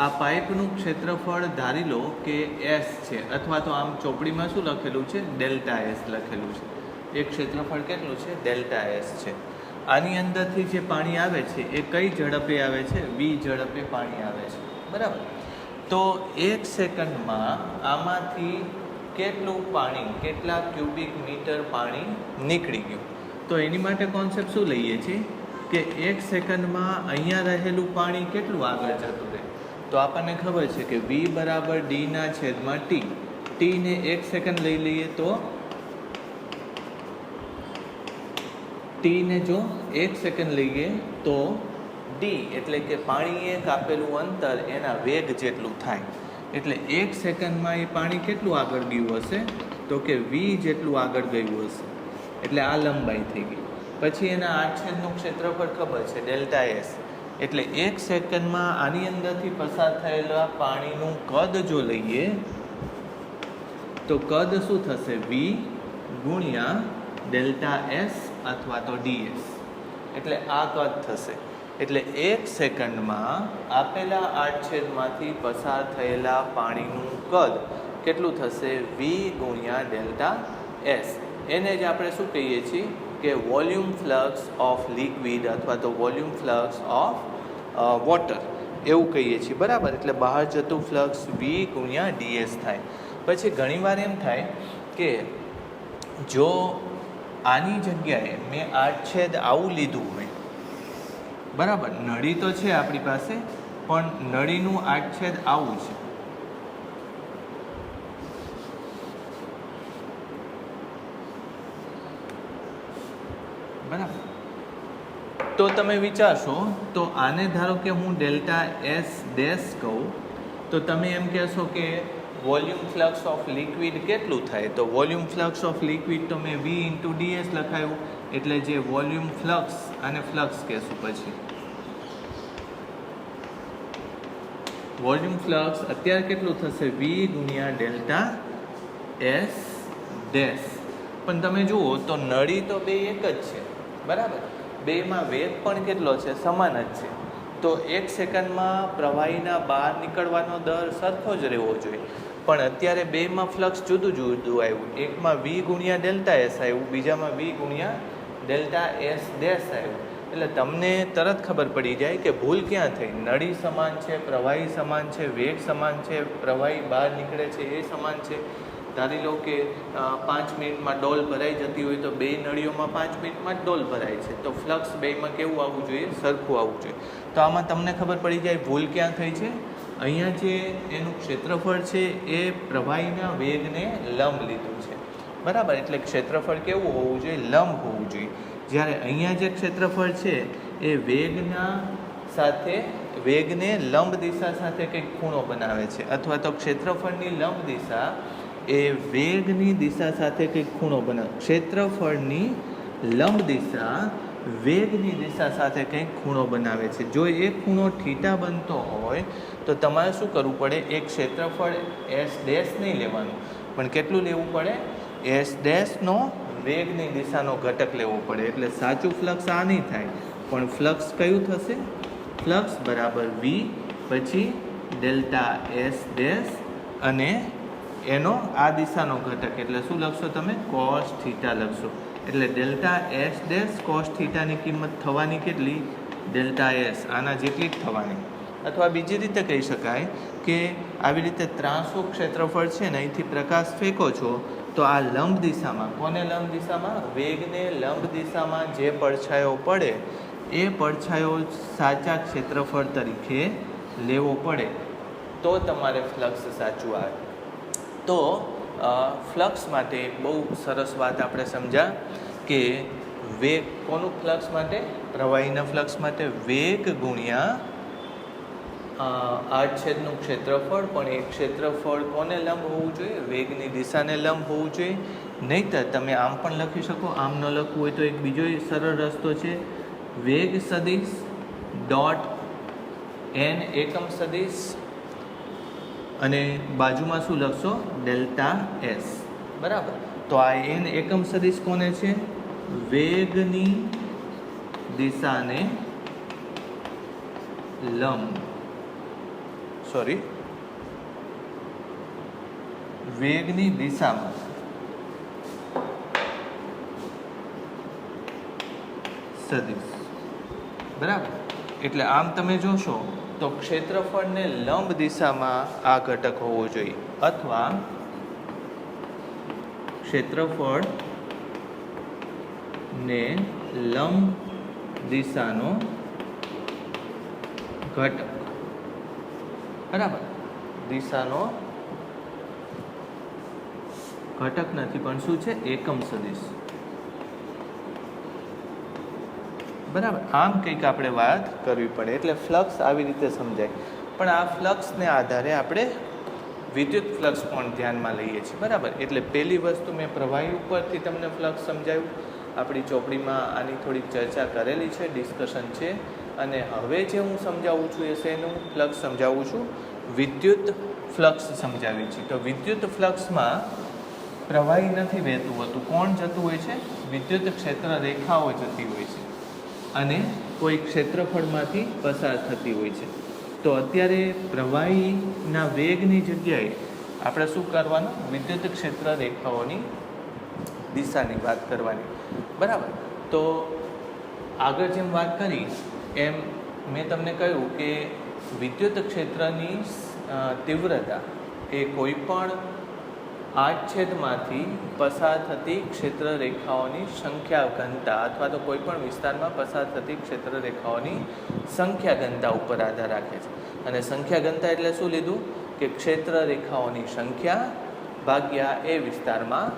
આ પાઇપનું ક્ષેત્રફળ ધારી લો કે એસ છે, અથવા તો આમ ચોપડીમાં શું લખેલું છે? ડેલ્ટા એસ લખેલું છે. એ ક્ષેત્રફળ કેટલું છે? ડેલ્ટા એસ છે. આની અંદરથી જે પાણી આવે છે એ કઈ ઝડપે આવે છે? વી ઝડપે પાણી આવે છે. બરાબર. તો 1 સેકન્ડમાં આમાંથી કેટલું પાણી, કેટલા ક્યુબિક મીટર પાણી નીકળી ગયું? તો એની માટે કોન્સેપ્ટ શું લઈએ છીએ કે 1 સેકન્ડમાં અહીંયા રહેલું પાણી કેટલું આગળ જતું રહે? તો આપણને ખબર છે કે v બરાબર ડીના છેદમાં ટી. ટીને 1 સેકન્ડ લઈ લઈએ તો ટીને જો 1 સેકન્ડ લઈએ તો ડી એટલે કે પાણીએ કાપેલું અંતર એના વેગ જેટલું થાય. એટલે 1 સેકન્ડમાં એ પાણી કેટલું આગળ ગયું હશે? તો કે v જેટલું આગળ ગયું હશે. એટલે આ લંબાઈ થઈ ગઈ. પછી એના આડછેદનું ક્ષેત્રફળ ખબર છે, ડેલ્ટા એસ. એટલે 1 સેકન્ડમાં આની અંદરથી પસાર થયેલા પાણીનું કદ જો લઈએ તો કદ શું થશે? v ગુણ્યા ડેલ્ટા એસ અથવા તો ds. એટલે આ કદ થશે. એટલે 1 સેકન્ડમાં આપેલા આડછેદમાંથી પસાર થયેલા પાણીનું કદ કેટલું થશે? v ગુણ્યા ડેલ્ટા એસ. એને જ આપણે શું કહીએ છીએ કે વોલ્યુમ ફ્લક્સ ઓફ લિક્વિડ અથવા તો વોલ્યુમ ફ્લક્સ ઓફ વોટર એવું કહીએ છીએ. બરાબર. એટલે બહાર જતું ફ્લક્સ v ગુણ્યા ds થાય. પછી ઘણીવાર એમ થાય કે જો આની જગ્યાએ મેં આડછેદ આવું લીધું હોય, બરાબર, નળી તો છે આપણી પાસે, પણ નળીનું આડછેદ આવું છે. બરાબર. તો તમે વિચારશો તો આને ધારો કે હું ડેલ્ટા એસ ડેશ કહું તો તમે એમ કહેશો કે વોલ્યુમ ફ્લક્સ ઓફ લિક્વિડ કેટલું થાય? તો વોલ્યુમ ફ્લક્સ ઓફ લિક્વિડ તો મેં v ઇન્ટુ ds લખાયું. એટલે જે વોલ્યુમ ફ્લક્સ અને ફ્લક્સ કહેશું, પછી વોલ્યુમ ફ્લક્સ અત્યારે કેટલું થશે? v ગુણ્યા ડેલ્ટા એસ ડેશ. પણ તમે જુઓ તો નળી તો બે એક જ છે. બરાબર. બેમાં વેગ પણ કેટલો છે? સમાન જ છે. તો 1 સેકન્ડમાં પ્રવાહીના બહાર નીકળવાનો દર સરખો જ રહેવો જોઈએ. પણ અત્યારે બેમાં ફ્લક્સ જુદું જુદું આવ્યું. એકમાં v ગુણ્યા ડેલ્ટા એસ આવ્યું, બીજામાં v ગુણ્યા ડેલ્ટા એસ ડેશ આવ્યું. એટલે તમને તરત ખબર પડી જાય કે ભૂલ ક્યાં થઈ. નળી સમાન છે, પ્રવાહી સમાન છે, વેગ સમાન છે, પ્રવાહી બહાર નીકળે છે એ સમાન છે. ધારી લો કે 5 મિનિટમાં ડોલ ભરાઈ જતી હોય તો બે નળીઓમાં 5 મિનિટમાં જ ડોલ ભરાય છે. તો ફ્લક્સ બેમાં કેવું આવવું જોઈએ? સરખું આવવું જોઈએ. તો આમાં તમને ખબર પડી જાય ભૂલ ક્યાં થઈ છે. અહીંયા જે એનું ક્ષેત્રફળ છે એ પ્રવાહીના વેગને લંબ લીધું છે. બરાબર. એટલે ક્ષેત્રફળ કેવું હોવું જોઈએ? લંબ હોવું જોઈએ. જ્યારે અહીંયા જે ક્ષેત્રફળ છે એ વેગને લંબ દિશા સાથે કંઈક ખૂણો બનાવે છે, અથવા તો ક્ષેત્રફળની લંબ દિશા એ વેગની દિશા સાથે કંઈક ખૂણો બનાવે. ક્ષેત્રફળની લંબ દિશા વેગની દિશા સાથે કંઈક ખૂણો બનાવે છે. જો એ ખૂણો થીટા બનતો હોય તો તમારે શું કરવું પડે? એક ક્ષેત્રફળ એસ ડેશ નહીં લેવાનું, પણ કેટલું લેવું પડે? એસ ડેશનો વેગની દિશાનો ઘટક લેવો પડે. એટલે સાચું ફ્લક્સ આ નહીં થાય, પણ ફ્લક્સ કયું થશે? ફ્લક્સ બરાબર v પછી ડેલ્ટા એસ ડેશ અને એનો આ દિશાનો ઘટક. એટલે શું લખશો તમે? કોસ થીટા લખશો. એટલે ડેલ્ટા એસ ડેશ કોસ થીટાની કિંમત થવાની કેટલી? ડેલ્ટા એસ આના જેટલી જ થવાની. અથવા બીજી રીતે કહી શકાય કે આવી રીતે ત્રાંસુ ક્ષેત્રફળ છે ને, અહીંથી પ્રકાશ ફેંકો છો તો આ લંબ દિશામાં, કોને લંબ દિશામાં? વેગને લંબ દિશામાં જે પડછાયો પડે એ પડછાયો સાચા ક્ષેત્રફળ તરીકે લેવો પડે તો તમારે ફ્લક્સ સાચું આવે. તો ફ્લક્સ માટે બહુ સરસ વાત આપણે સમજ્યા કે વેગ કોનું ફ્લક્સ માટે? પ્રવાહીના ફ્લક્સ માટે વેગ ગુણ્યા આડછેદનું ક્ષેત્રફળ, પણ એ ક્ષેત્રફળ કોને લંબ હોવું જોઈએ? વેગની દિશાને લંબ હોવું જોઈએ. નહીંતર તમે આમ પણ લખી શકો. આમ ન લખવું હોય તો એક બીજો સરળ રસ્તો છે, વેગ સદિશ ડોટ n એકમ સદિશ અને બાજુમાં શું લખશો? Delta S. બરાબર. તો આ n એકમ સદિશ કોને છે? વેગની દિશાને લંબ, સોરી, વેગની દિશામાં સદિશ. બરાબર. એટલે આમ તમે જોશો તો ક્ષેત્રફળને લંબ દિશામાં આ ઘટક હોવો જોઈએ, અથવા ક્ષેત્રફળને લંબ દિશાનો ઘટક. બરાબર. દિશાનો ઘટક નથી, પણ શું છે? એકમ સદિશ. બરાબર. આમ કંઈક આપણે વાત કરવી પડે. એટલે ફ્લક્સ આવી રીતે સમજાય. પણ આ ફ્લક્સને આધારે આપણે વિદ્યુત ફ્લક્સ પણ ધ્યાનમાં લઈએ છીએ. બરાબર. એટલે પહેલી વસ્તુ મેં પ્રવાહી ઉપરથી તમને ફ્લક્સ સમજાવ્યું. આપણી ચોપડીમાં આની થોડીક ચર્ચા કરેલી છે, ડિસ્કશન છે. અને હવે જે હું સમજાવું છું એ શેનું ફ્લક્સ સમજાવું છું? વિદ્યુત ફ્લક્સ સમજાવી છે. તો વિદ્યુત ફ્લક્સમાં પ્રવાહી નથી વહેતું હોતું. કોણ જતું હોય છે? વિદ્યુત ક્ષેત્ર રેખાઓ જતી હોય છે અને કોઈ ક્ષેત્રફળમાંથી પસાર થતી હોય છે. તો અત્યારે પ્રવાહીના વેગની જગ્યાએ આપણે શું કરવાનું? વિદ્યુત ક્ષેત્ર રેખાઓની દિશાની વાત કરવાની. બરાબર. તો આગળ જેમ વાત કરી એમ મેં તમને કહ્યું કે વિદ્યુત ક્ષેત્રની તીવ્રતા એ કોઈ પણ આડછેદમાંથી પસાર થતી ક્ષેત્ર રેખાઓની સંખ્યા ઘનતા, અથવા તો કોઈ પણ વિસ્તારમાં પસાર થતી ક્ષેત્ર રેખાઓની સંખ્યા ઘનતા ઉપર આધાર રાખે છે. અને સંખ્યા ઘનતા એટલે શું લીધું? કે ક્ષેત્ર રેખાઓની સંખ્યા ભાગ્યા એ વિસ્તારમાં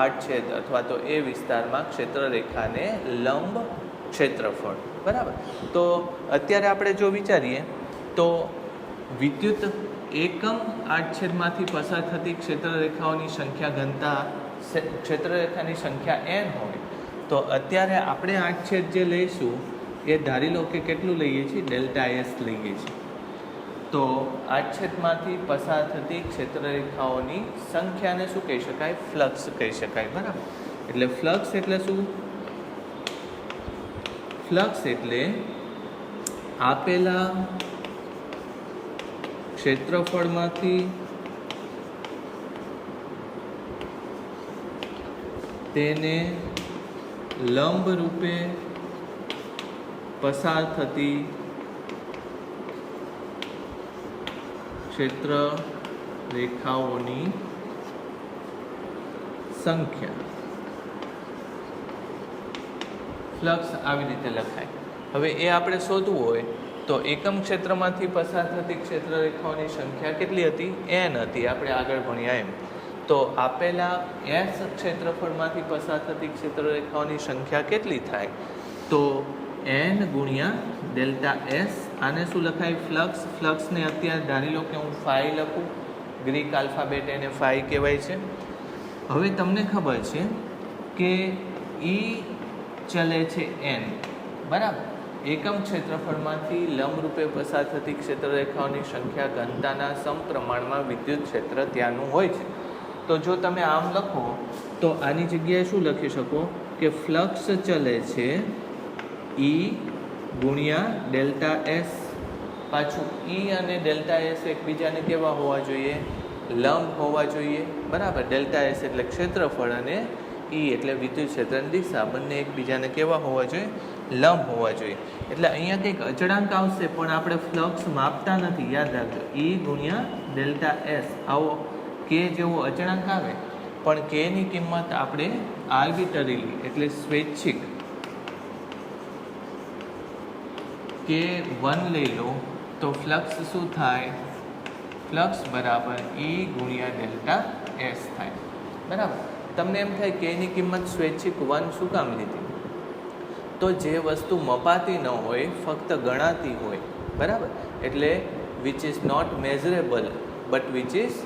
આડછેદ અથવા તો એ વિસ્તારમાં ક્ષેત્ર રેખાને લંબ ક્ષેત્રફળ. બરાબર. તો અત્યારે આપણે જો વિચારીએ તો વિદ્યુત એકમ આડછેદમાંથી પસાર થતી ક્ષેત્રરેખાઓની સંખ્યા ઘનતા ક્ષેત્રરેખાની સંખ્યા n હોય, તો અત્યારે આપણે આડછેદ જે લઈશું એ ધારી લો કે કેટલું લઈએ છીએ? ડેલ્ટા એસ લઈએ છીએ. તો આડછેદમાંથી પસાર થતી ક્ષેત્રરેખાઓની સંખ્યાને શું કહી શકાય? ફ્લક્સ કહી શકાય. બરાબર. એટલે ફ્લક્સ એટલે શું? ફ્લક્સ એટલે આપેલા ક્ષેત્રફળમાંથી તેને લંબ રૂપે પસાર થતી ક્ષેત્ર રેખાઓની સંખ્યા. ફ્લક્સ આવી રીતે લખાય. હવે એ આપણે શોધવું હોય તો એકમ ક્ષેત્રમાંથી પસાર થતી ક્ષેત્ર રેખાઓની સંખ્યા કેટલી હતી? n હતી. આપણે આગળ ભણ્યા એમ. તો આપેલા s ક્ષેત્રફળમાંથી પસાર થતી ક્ષેત્ર રેખાઓની સંખ્યા કેટલી થાય? તો n ગુણ્યા ડેલ્ટા એસ. આને શું લખાય? ફ્લક્સ. ફ્લક્સને અત્યારે ધારી લો કે હું ફાઈ લખું. ગ્રીક આલ્ફાબેટ એને ફાઈ કહેવાય છે. હવે તમને ખબર છે કે E ચલે છે n. બરાબર. એકમ ક્ષેત્રફળમાંથી લંબરૂપે પસાર થતી ક્ષેત્રરેખાઓની સંખ્યા ઘનતાના સમપ્રમાણમાં વિદ્યુત ક્ષેત્ર ત્યાંનું હોય છે. તો જો તમે આમ લખો તો આની જગ્યાએ શું લખી શકો? કે ફ્લક્સ ચલે છે E ગુણ્યા ડેલ્ટા એસ. પાછું E અને ડેલ્ટા એસ એકબીજાને કેવા હોવા જોઈએ? લંબ હોવા જોઈએ. બરાબર. ડેલ્ટા એસ એટલે ક્ષેત્રફળ અને E એટલે વિદ્યુત ક્ષેત્રની દિશા. બંને એકબીજાને કેવા હોવા જોઈએ? લંબ હોવા જોઈએ. એટલે અહીંયા કંઈક અચળાંક આવશે પણ આપણે ફ્લક્સ માપતા નથી. યાદ રાખજો. E ગુણ્યા ડેલ્ટા એસ આવો કે જેવો અચળાંક આવે, પણ કે ની કિંમત આપણે આર્બિટરીલી એટલે સ્વૈચ્છિક કે 1 લઈ લો તો ફ્લક્સ શું થાય? ફ્લક્સ બરાબર E ગુણ્યા ડેલ્ટા એસ થાય. બરાબર. તમને એમ થાય કે એની કિંમત સ્વૈચ્છિક 1 શું કામ લીધી? તો જે વસ્તુ મપાતી ન હોય, ફક્ત ગણાતી હોય. બરાબર. એટલે which is not measurable but which is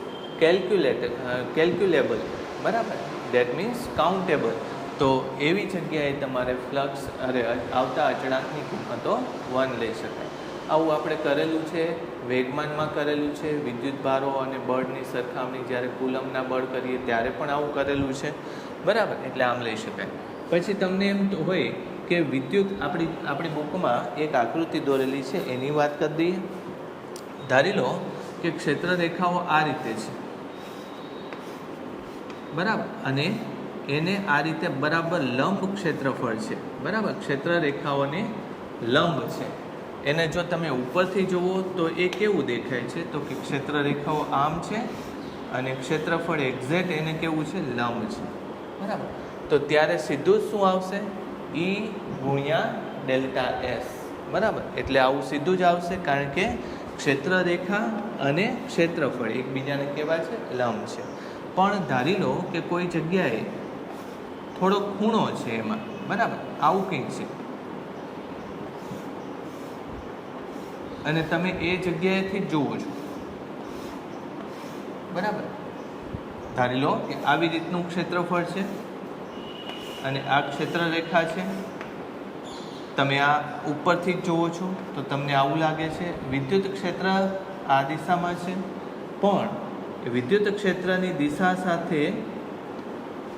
calculable, બરાબર, દેટ મીન્સ કાઉન્ટેબલ. તો એવી જગ્યાએ તમારે ફ્લક્સ આવતા અચળાંકની કિંમતો 1 લઈ શકાય. આવું આપણે કરેલું છે, વેગમાનમાં કરેલું છે, વિદ્યુત ભારો અને બળની સરખામણી જ્યારે કુલમના બળ કરીએ ત્યારે પણ આવું કરેલું છે, બરાબર. એટલે આમ લઈ શકાય. પછી તમને એમ હોય કે વિદ્યુત આપણી બુકમાં એક આકૃતિ દોરેલી છે, એની વાત કરી દઈએ. ધારી લો કે ક્ષેત્ર રેખાઓ આ રીતે છે, બરાબર, અને એને આ રીતે બરાબર લંબ ક્ષેત્રફળ છે, બરાબર. ક્ષેત્ર રેખાઓને લંબ છે. એને જો તમે ઉપરથી જુઓ તો એ કેવું દેખાય છે, તો કે ક્ષેત્ર રેખાઓ આમ છે અને ક્ષેત્રફળ એક્ઝેક્ટ એને કેવું છે, લંબ છે, બરાબર. તો ત્યારે સીધું જ શું આવશે, E ગુણ્યા ડેલ્ટા એસ, બરાબર. એટલે આવું સીધું જ આવશે, કારણ કે ક્ષેત્ર રેખા અને ક્ષેત્રફળ એકબીજાને કેવા છે, લંબ છે. પણ ધારી લો કે કોઈ જગ્યાએ થોડો ખૂણો છે એમાં, બરાબર, આવું કંઈક છે, અને તમે એ જગ્યાએથી જ જુઓ છો, બરાબર. ધારી લો કે આવી રીતનું ક્ષેત્રફળ છે અને આ ક્ષેત્ર રેખા છે. તમે આ ઉપરથી જ જુઓ છો તો તમને આવું લાગે છે. વિદ્યુત ક્ષેત્ર આ દિશામાં છે, પણ વિદ્યુત ક્ષેત્રની દિશા સાથે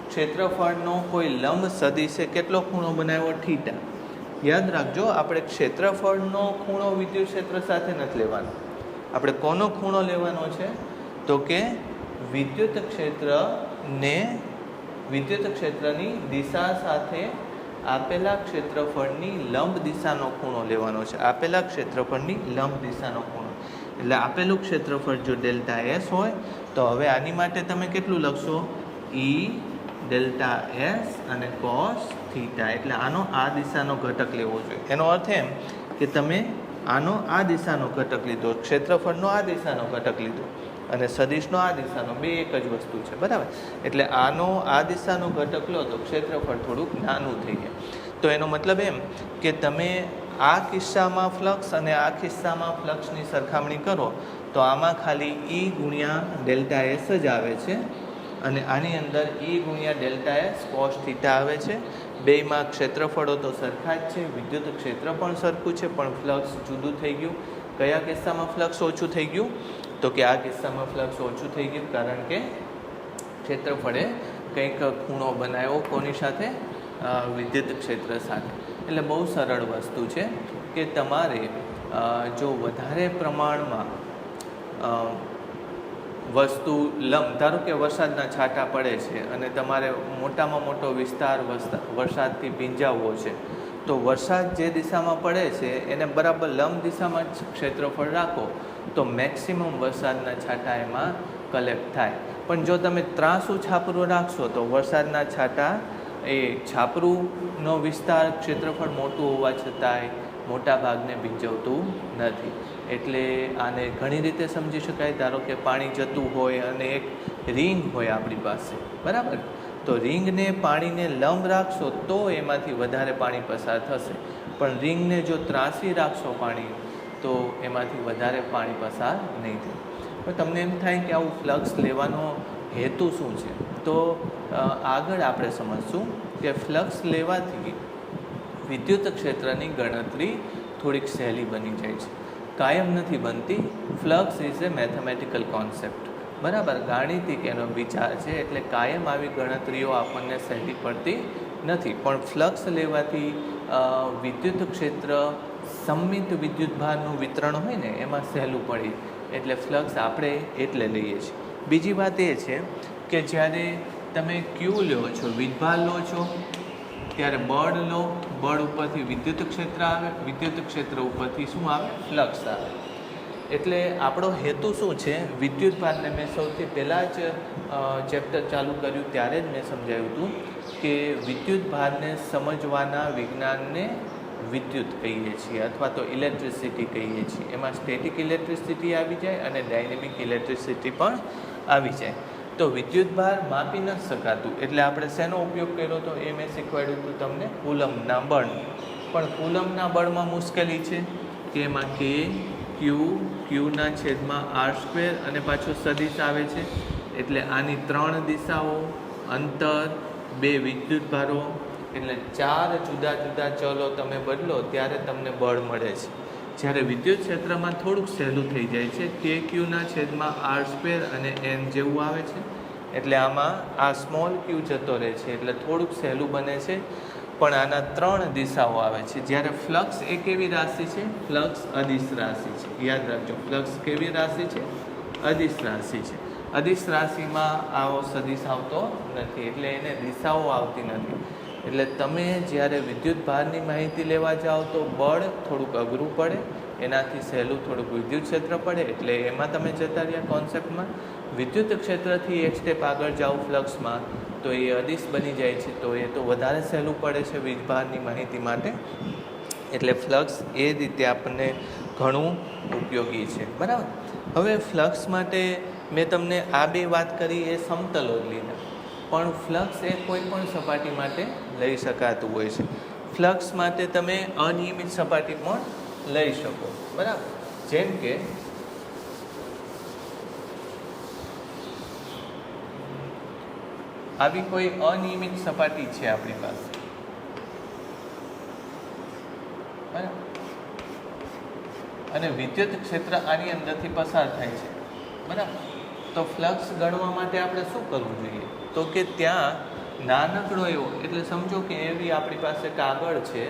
ક્ષેત્રફળનો કોઈ લંબ સદિશે કેટલો ખૂણો બનાવ્યો, થીટા. યાદ રાખજો, આપણે ક્ષેત્રફળનો ખૂણો વિદ્યુત ક્ષેત્ર સાથે નથી લેવાનો. આપણે કોનો ખૂણો લેવાનો છે, તો કે વિદ્યુત ક્ષેત્રની દિશા સાથે આપેલા ક્ષેત્રફળની લંબ દિશાનો ખૂણો લેવાનો છે. આપેલા ક્ષેત્રફળની લંબ દિશાનો ખૂણો એટલે આપેલું ક્ષેત્રફળ જો ડેલ્ટા એસ હોય તો હવે આની માટે તમે કેટલું લખશો, E ડેલ્ટા એસ અને કોસ થીટા. એટલે આનો આ દિશાનો ઘટક લેવો જોઈએ. એનો અર્થ એમ કે તમે આનો આ દિશાનો ઘટક લીધો, ક્ષેત્રફળનો આ દિશાનો ઘટક લીધો અને સદિશનો આ દિશાનો, બે એક જ વસ્તુ છે, બરાબર. એટલે આનો આ દિશાનો ઘટક લો તો ક્ષેત્રફળ થોડુંક નાનું થઈ જાય. તો એનો મતલબ એમ કે તમે આ કિસ્સામાં ફ્લક્સ અને આ કિસ્સામાં ફ્લક્સની સરખામણી કરો તો આમાં ખાલી E ગુણ્યા ડેલ્ટા એસ જ આવે છે અને આની અંદર E ગુણ્યા ડેલ્ટા એસ કોસ થીટા આવે છે. બેયમાં ક્ષેત્રફળો તો સરખા જ છે, વિદ્યુત ક્ષેત્ર પણ સરખું છે, પણ ફ્લક્સ જુદું થઈ ગયું. કયા કિસ્સામાં ફ્લક્સ ઓછું થઈ ગયું, તો કે આ કિસ્સામાં ફ્લક્સ ઓછું થઈ ગયું કારણ કે ક્ષેત્રફળે કંઈક ખૂણો બનાવ્યો, કોની સાથે, વિદ્યુત ક્ષેત્ર સાથે. એટલે બહુ સરળ વસ્તુ છે કે તમારે જો વધારે પ્રમાણમાં વસ્તુ ધારો કે વરસાદના છાંટા પડે છે અને તમારે મોટામાં મોટો વિસ્તાર વરસાદથી ભીંજાવવો છે, તો વરસાદ જે દિશામાં પડે છે એને બરાબર લંબ દિશામાં જ ક્ષેત્રફળ રાખો તો મેક્સિમમ વરસાદના છાંટા એમાં કલેક્ટ થાય. પણ જો તમે ત્રાંસું છાપરું રાખશો તો વરસાદના છાંટા એ છાપરુંનો વિસ્તાર ક્ષેત્રફળ મોટું હોવા છતાંય મોટા ભાગને ભીંજવતું નથી. એટલે આને ઘણી રીતે સમજી શકાય. ધારો કે પાણી જતું હોય અને એક રિંગ હોય આપણી પાસે, બરાબર, તો રિંગને પાણીને લંબ રાખશો તો એમાંથી વધારે પાણી પસાર થશે, પણ રિંગને જો ત્રાંસી રાખશો પાણી તો એમાંથી વધારે પાણી પસાર નહીં થાય. તો તમને એમ થાય કે આવું ફ્લક્સ લેવાનો હેતુ શું છે, તો આગળ આપણે સમજશું કે ફ્લક્સ લેવાથી વિદ્યુત ક્ષેત્રની ગણતરી થોડીક સહેલી બની જાય છે. કાયમ નથી બનતી. Flux is A mathematical concept, બરાબર, ગાણિતિક એનો વિચાર છે. એટલે કાયમ આવી ગણતરીઓ આપણને સહેલી પડતી નથી. પણ ફ્લક્સ લેવાથી વિદ્યુત ક્ષેત્ર સંમિત વિદ્યુતભારનું વિતરણ હોય ને એમાં સહેલું પડી, એટલે ફ્લક્સ આપણે એટલે લઈએ છીએ. બીજી વાત એ છે કે જ્યારે તમે ક્યુ લો છો, વીજભાર લો છો, ત્યારે બળ લો, બળ ઉપરથી વિદ્યુત ક્ષેત્ર આવે, વિદ્યુત ક્ષેત્ર ઉપરથી શું આવે, ફ્લક્સ આવે. એટલે આપણો હેતુ શું છે, વિદ્યુત ભારને મેં સૌથી પહેલાં જ ચેપ્ટર ચાલુ કર્યું ત્યારે જ મેં સમજાવ્યું હતું કે વિદ્યુત ભારને સમજવાના વિજ્ઞાનને વિદ્યુત કહીએ છીએ અથવા તો ઇલેક્ટ્રિસિટી કહીએ છીએ. એમાં સ્ટેટિક ઇલેક્ટ્રિસિટી આવી જાય અને ડાયનેમિક ઇલેક્ટ્રિસિટી પણ આવી જાય. તો વિદ્યુત ભાર માપી ન શકાતું એટલે આપણે શેનો ઉપયોગ કર્યો તો એ મેં શીખવાડ્યું હતું તમને, કુલમના બળ. પણ કુલમના બળમાં મુશ્કેલી છે કે એમાં કે ક્યુના છેદમાં આર સ્ક્વેર અને પાછો સદિશ આવે છે, એટલે આની 3 દિશાઓ, અંતર, 2 વિદ્યુતભારો, એટલે 4 જુદા જુદા ચલો તમે બદલો ત્યારે તમને બળ મળે છે. જ્યારે વિદ્યુત ક્ષેત્રમાં થોડુંક સહેલું થઈ જાય છે, કે ક્યુના છેદમાં આર સ્ક્વેર અને એન જેવું આવે છે, એટલે આમાં આ સ્મોલ ક્યુ જતો રહે છે, એટલે થોડુંક સહેલું બને છે. પણ આના 3 દિશાઓ આવે છે. જ્યારે ફ્લક્સ એ કેવી રાશિ છે? ફ્લક્સ અદિશ રાશિ છે. યાદ રાખજો, ફ્લક્સ કેવી રાશિ છે? અદિશ રાશિ છે. અદિશ રાશિમાં આવો સદિશ આવતો નથી, એટલે એને દિશાઓ આવતી નથી. એટલે તમે જ્યારે વિદ્યુત ભારની માહિતી લેવા જાઓ તો બળ થોડુંક અઘરું પડે, એનાથી સહેલું થોડુંક વિદ્યુત ક્ષેત્ર પડે, એટલે એમાં તમે જતા રહ્યા કોન્સેપ્ટમાં. વિદ્યુત ક્ષેત્રથી એક સ્ટેપ આગળ જાઓ ફ્લક્સમાં તો એ અદિશ બની જાય છે, તો એ તો વધારે સહેલું પડે છે વીજભારની માહિતી માટે. એટલે ફ્લક્સ એ રીતે આપણને ઘણું ઉપયોગી છે, બરાબર. હવે ફ્લક્સ માટે મેં તમને આ 2 વાત કરી એ સમતલો જ લીધા, પણ ફ્લક્સ એ કોઈ પણ સપાટી માટે લઈ શકાતું હોય છે. ફ્લક્સ માટે તમે અનિયમિત સપાટી પણ લઈ શકો, બરાબર. જેમ કે આવી કોઈ અનિયમિત સપાટી છે આપણી પાસે, બરાબર, અને વિદ્યુત ક્ષેત્ર આની અંદરથી પસાર થાય છે, બરાબર. તો ફ્લક્સ ગણવા માટે આપણે શું કરવું જોઈએ? તો કે ત્યાં નાનકડો એવો, એટલે સમજો કે એવી આપણી પાસે કાગળ છે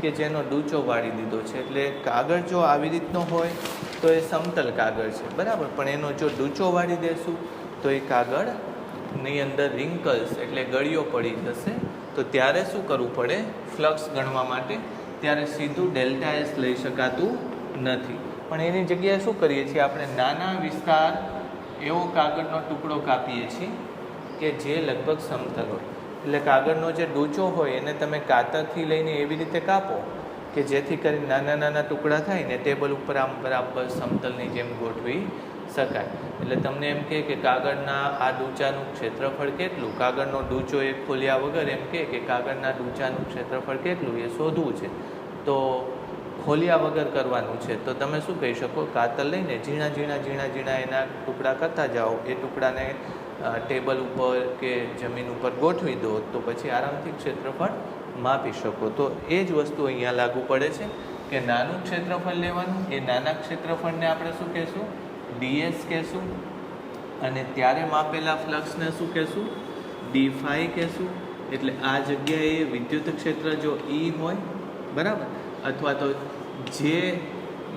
કે જેનો ડૂચો વાળી દીધો છે. એટલે કાગળ જો આવી રીતનો હોય તો એ સમતલ કાગળ છે, બરાબર. પણ એનો જો ડૂચો વાળી દેશું તો એ કાગળની અંદર રિંકલ્સ એટલે ગળીઓ પડી જશે. તો ત્યારે શું કરવું પડે? ફ્લક્સ ગણવા માટે ત્યારે સીધું ડેલ્ટા એસ લઈ શકાતું નથી, પણ એની જગ્યાએ શું કરીએ છીએ આપણે? નાના વિસ્તાર એવો કાગળનો ટુકડો કાપીએ છીએ કે જે લગભગ સમતલ હોય. એટલે કાગળનો જે ડૂચો હોય એને તમે કાતરથી લઈને એવી રીતે કાપો કે જેથી કરીને નાના નાના ટુકડા થાય ને ટેબલ ઉપર આમ બરાબર સમતલની જેમ ગોઠવી શકાય. એટલે તમને એમ કહે કે કાગળના આ ડૂચાનું ક્ષેત્રફળ કેટલું? કાગળનો ડૂચો એક ખોલ્યા વગર એમ કહે કે કાગળના ડૂચાનું ક્ષેત્રફળ કેટલું એ શોધવું છે, તો ખોલ્યા વગર કરવાનું છે. તો તમે શું કહી શકો? કાતર લઈને ઝીણા ઝીણા ઝીણા ઝીણા એના ટુકડા કરતા જાઓ, એ ટુકડાને ટેબલ ઉપર કે જમીન ઉપર ગોઠવી દો, તો પછી આરામથી ક્ષેત્રફળ માપી શકો. તો એ જ વસ્તુ અહીંયા લાગુ પડે છે કે નાનું ક્ષેત્રફળ લેવાનું, એ નાના ક્ષેત્રફળને આપણે શું કહેશું? ds કહેશું, અને ત્યારે માપેલા ફ્લક્સને શું કહેશું? d∅ કહેશું. એટલે આ જગ્યાએ વિદ્યુત ક્ષેત્ર જો E હોય, બરાબર, અથવા તો જે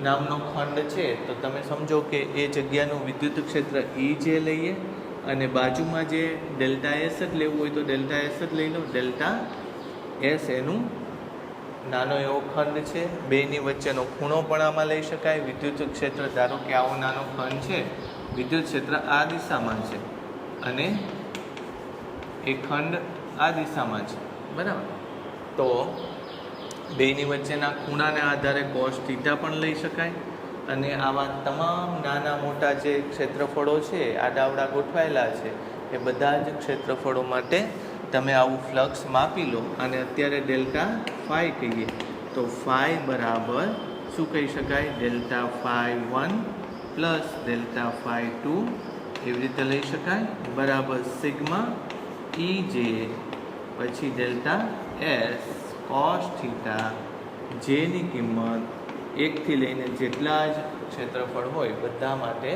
નામનો ખંડ છે, તો તમે સમજો કે એ જગ્યાનું વિદ્યુત ક્ષેત્ર E જે લઈએ, અને બાજુમાં જે ડેલ્ટા એસ જ લેવું હોય તો ડેલ્ટા એસ જ લઈ લો. ડેલ્ટા એસ એનું નાનો એવો ખંડ છે, બેની વચ્ચેનો ખૂણો પણ આમાં લઈ શકાય. વિદ્યુત ક્ષેત્ર ધારો કે આવો નાનો ખંડ છે, વિદ્યુત ક્ષેત્ર આ દિશામાં છે અને એ ખંડ આ દિશામાં છે, બરાબર. તો બેની વચ્ચેના ખૂણાને આધારે cos θ પણ લઈ શકાય. અને આવા તમામ નાના મોટા જે ક્ષેત્રફળો છે આડાવડા ગોઠવાયેલા છે, એ બધા જ ક્ષેત્રફળો માટે તમે આવું ફ્લક્સ માપી લો. અને અત્યારે ડેલ્ટા ફાઈ કહીએ તો ફાઈ બરાબર શું કહી શકાય? Delta phi 1 plus delta phi 2 એવી રીતે લઈ શકાય, બરાબર સિગ્મા E જે પછી ડેલ્ટા એસ cos θ જેની કિંમત 1 થી લઈને જેટલા જ ક્ષેત્રફળ હોય બધા માટે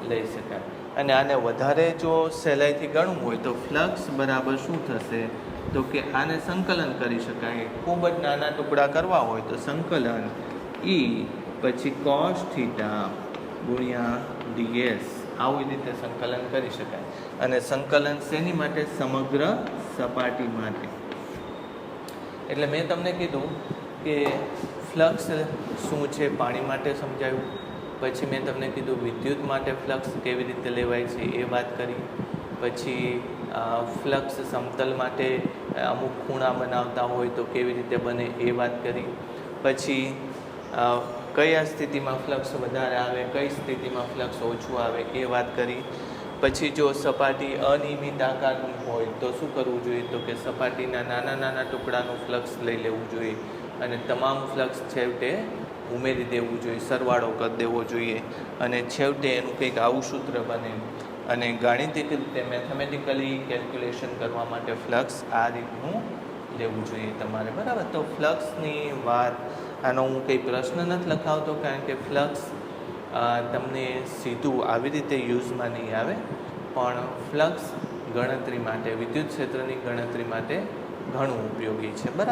લઈ શકાય. અને આને વધારે જો સહેલાઈથી ગણવું હોય તો ફ્લક્સ બરાબર શું થશે? તો કે આને સંકલન કરી શકાય. ખૂબ જ નાના ટુકડા કરવા હોય તો સંકલન E પછી cos θ ગુણ્યા ds આવી રીતે સંકલન કરી શકાય. અને સંકલન શેની માટે? સમગ્ર સપાટી માટે. એટલે મેં તમને કીધું કે ફ્લક્સ શું છે, પાણી માટે સમજાવ્યું. પછી મેં તમને કીધું વિદ્યુત માટે ફ્લક્સ કેવી રીતે લેવાય છે એ વાત કરી. પછી ફ્લક્સ સમતલ માટે અમુક ખૂણા બનાવતા હોય તો કેવી રીતે બને એ વાત કરી. પછી કયા સ્થિતિમાં ફ્લક્સ વધારે આવે, કઈ સ્થિતિમાં ફ્લક્સ ઓછું આવે એ વાત કરી. પછી જો સપાટી અનિયમિત આકારની હોય તો શું કરવું જોઈએ? તો કે સપાટીના નાના નાના ટુકડાનું ફ્લક્સ લઈ લેવું જોઈએ અને તમામ ફ્લક્સ છેવટે ઉમેરી દેવું જોઈએ, સરવાળો કરી દેવો જોઈએ અને છેવટે એનું કંઈક આવું સૂત્ર બને અને ગાણિતિક રીતે મેથેમેટિકલી કેલ્ક્યુલેશન કરવા માટે ફ્લક્સ આ રીતનું લેવું જોઈએ તમારે, બરાબર. તો ફ્લક્સની વાત આનો હું કંઈ પ્રશ્ન નથી લખાવતો, કારણ કે ફ્લક્સ તમને સીધું આવી રીતે યુઝમાં નહીં આવે, પણ ફ્લક્સ ગણતરી માટે, વિદ્યુત ક્ષેત્રની ગણતરી માટે ઘણું ઉપયોગી છે, બરાબર.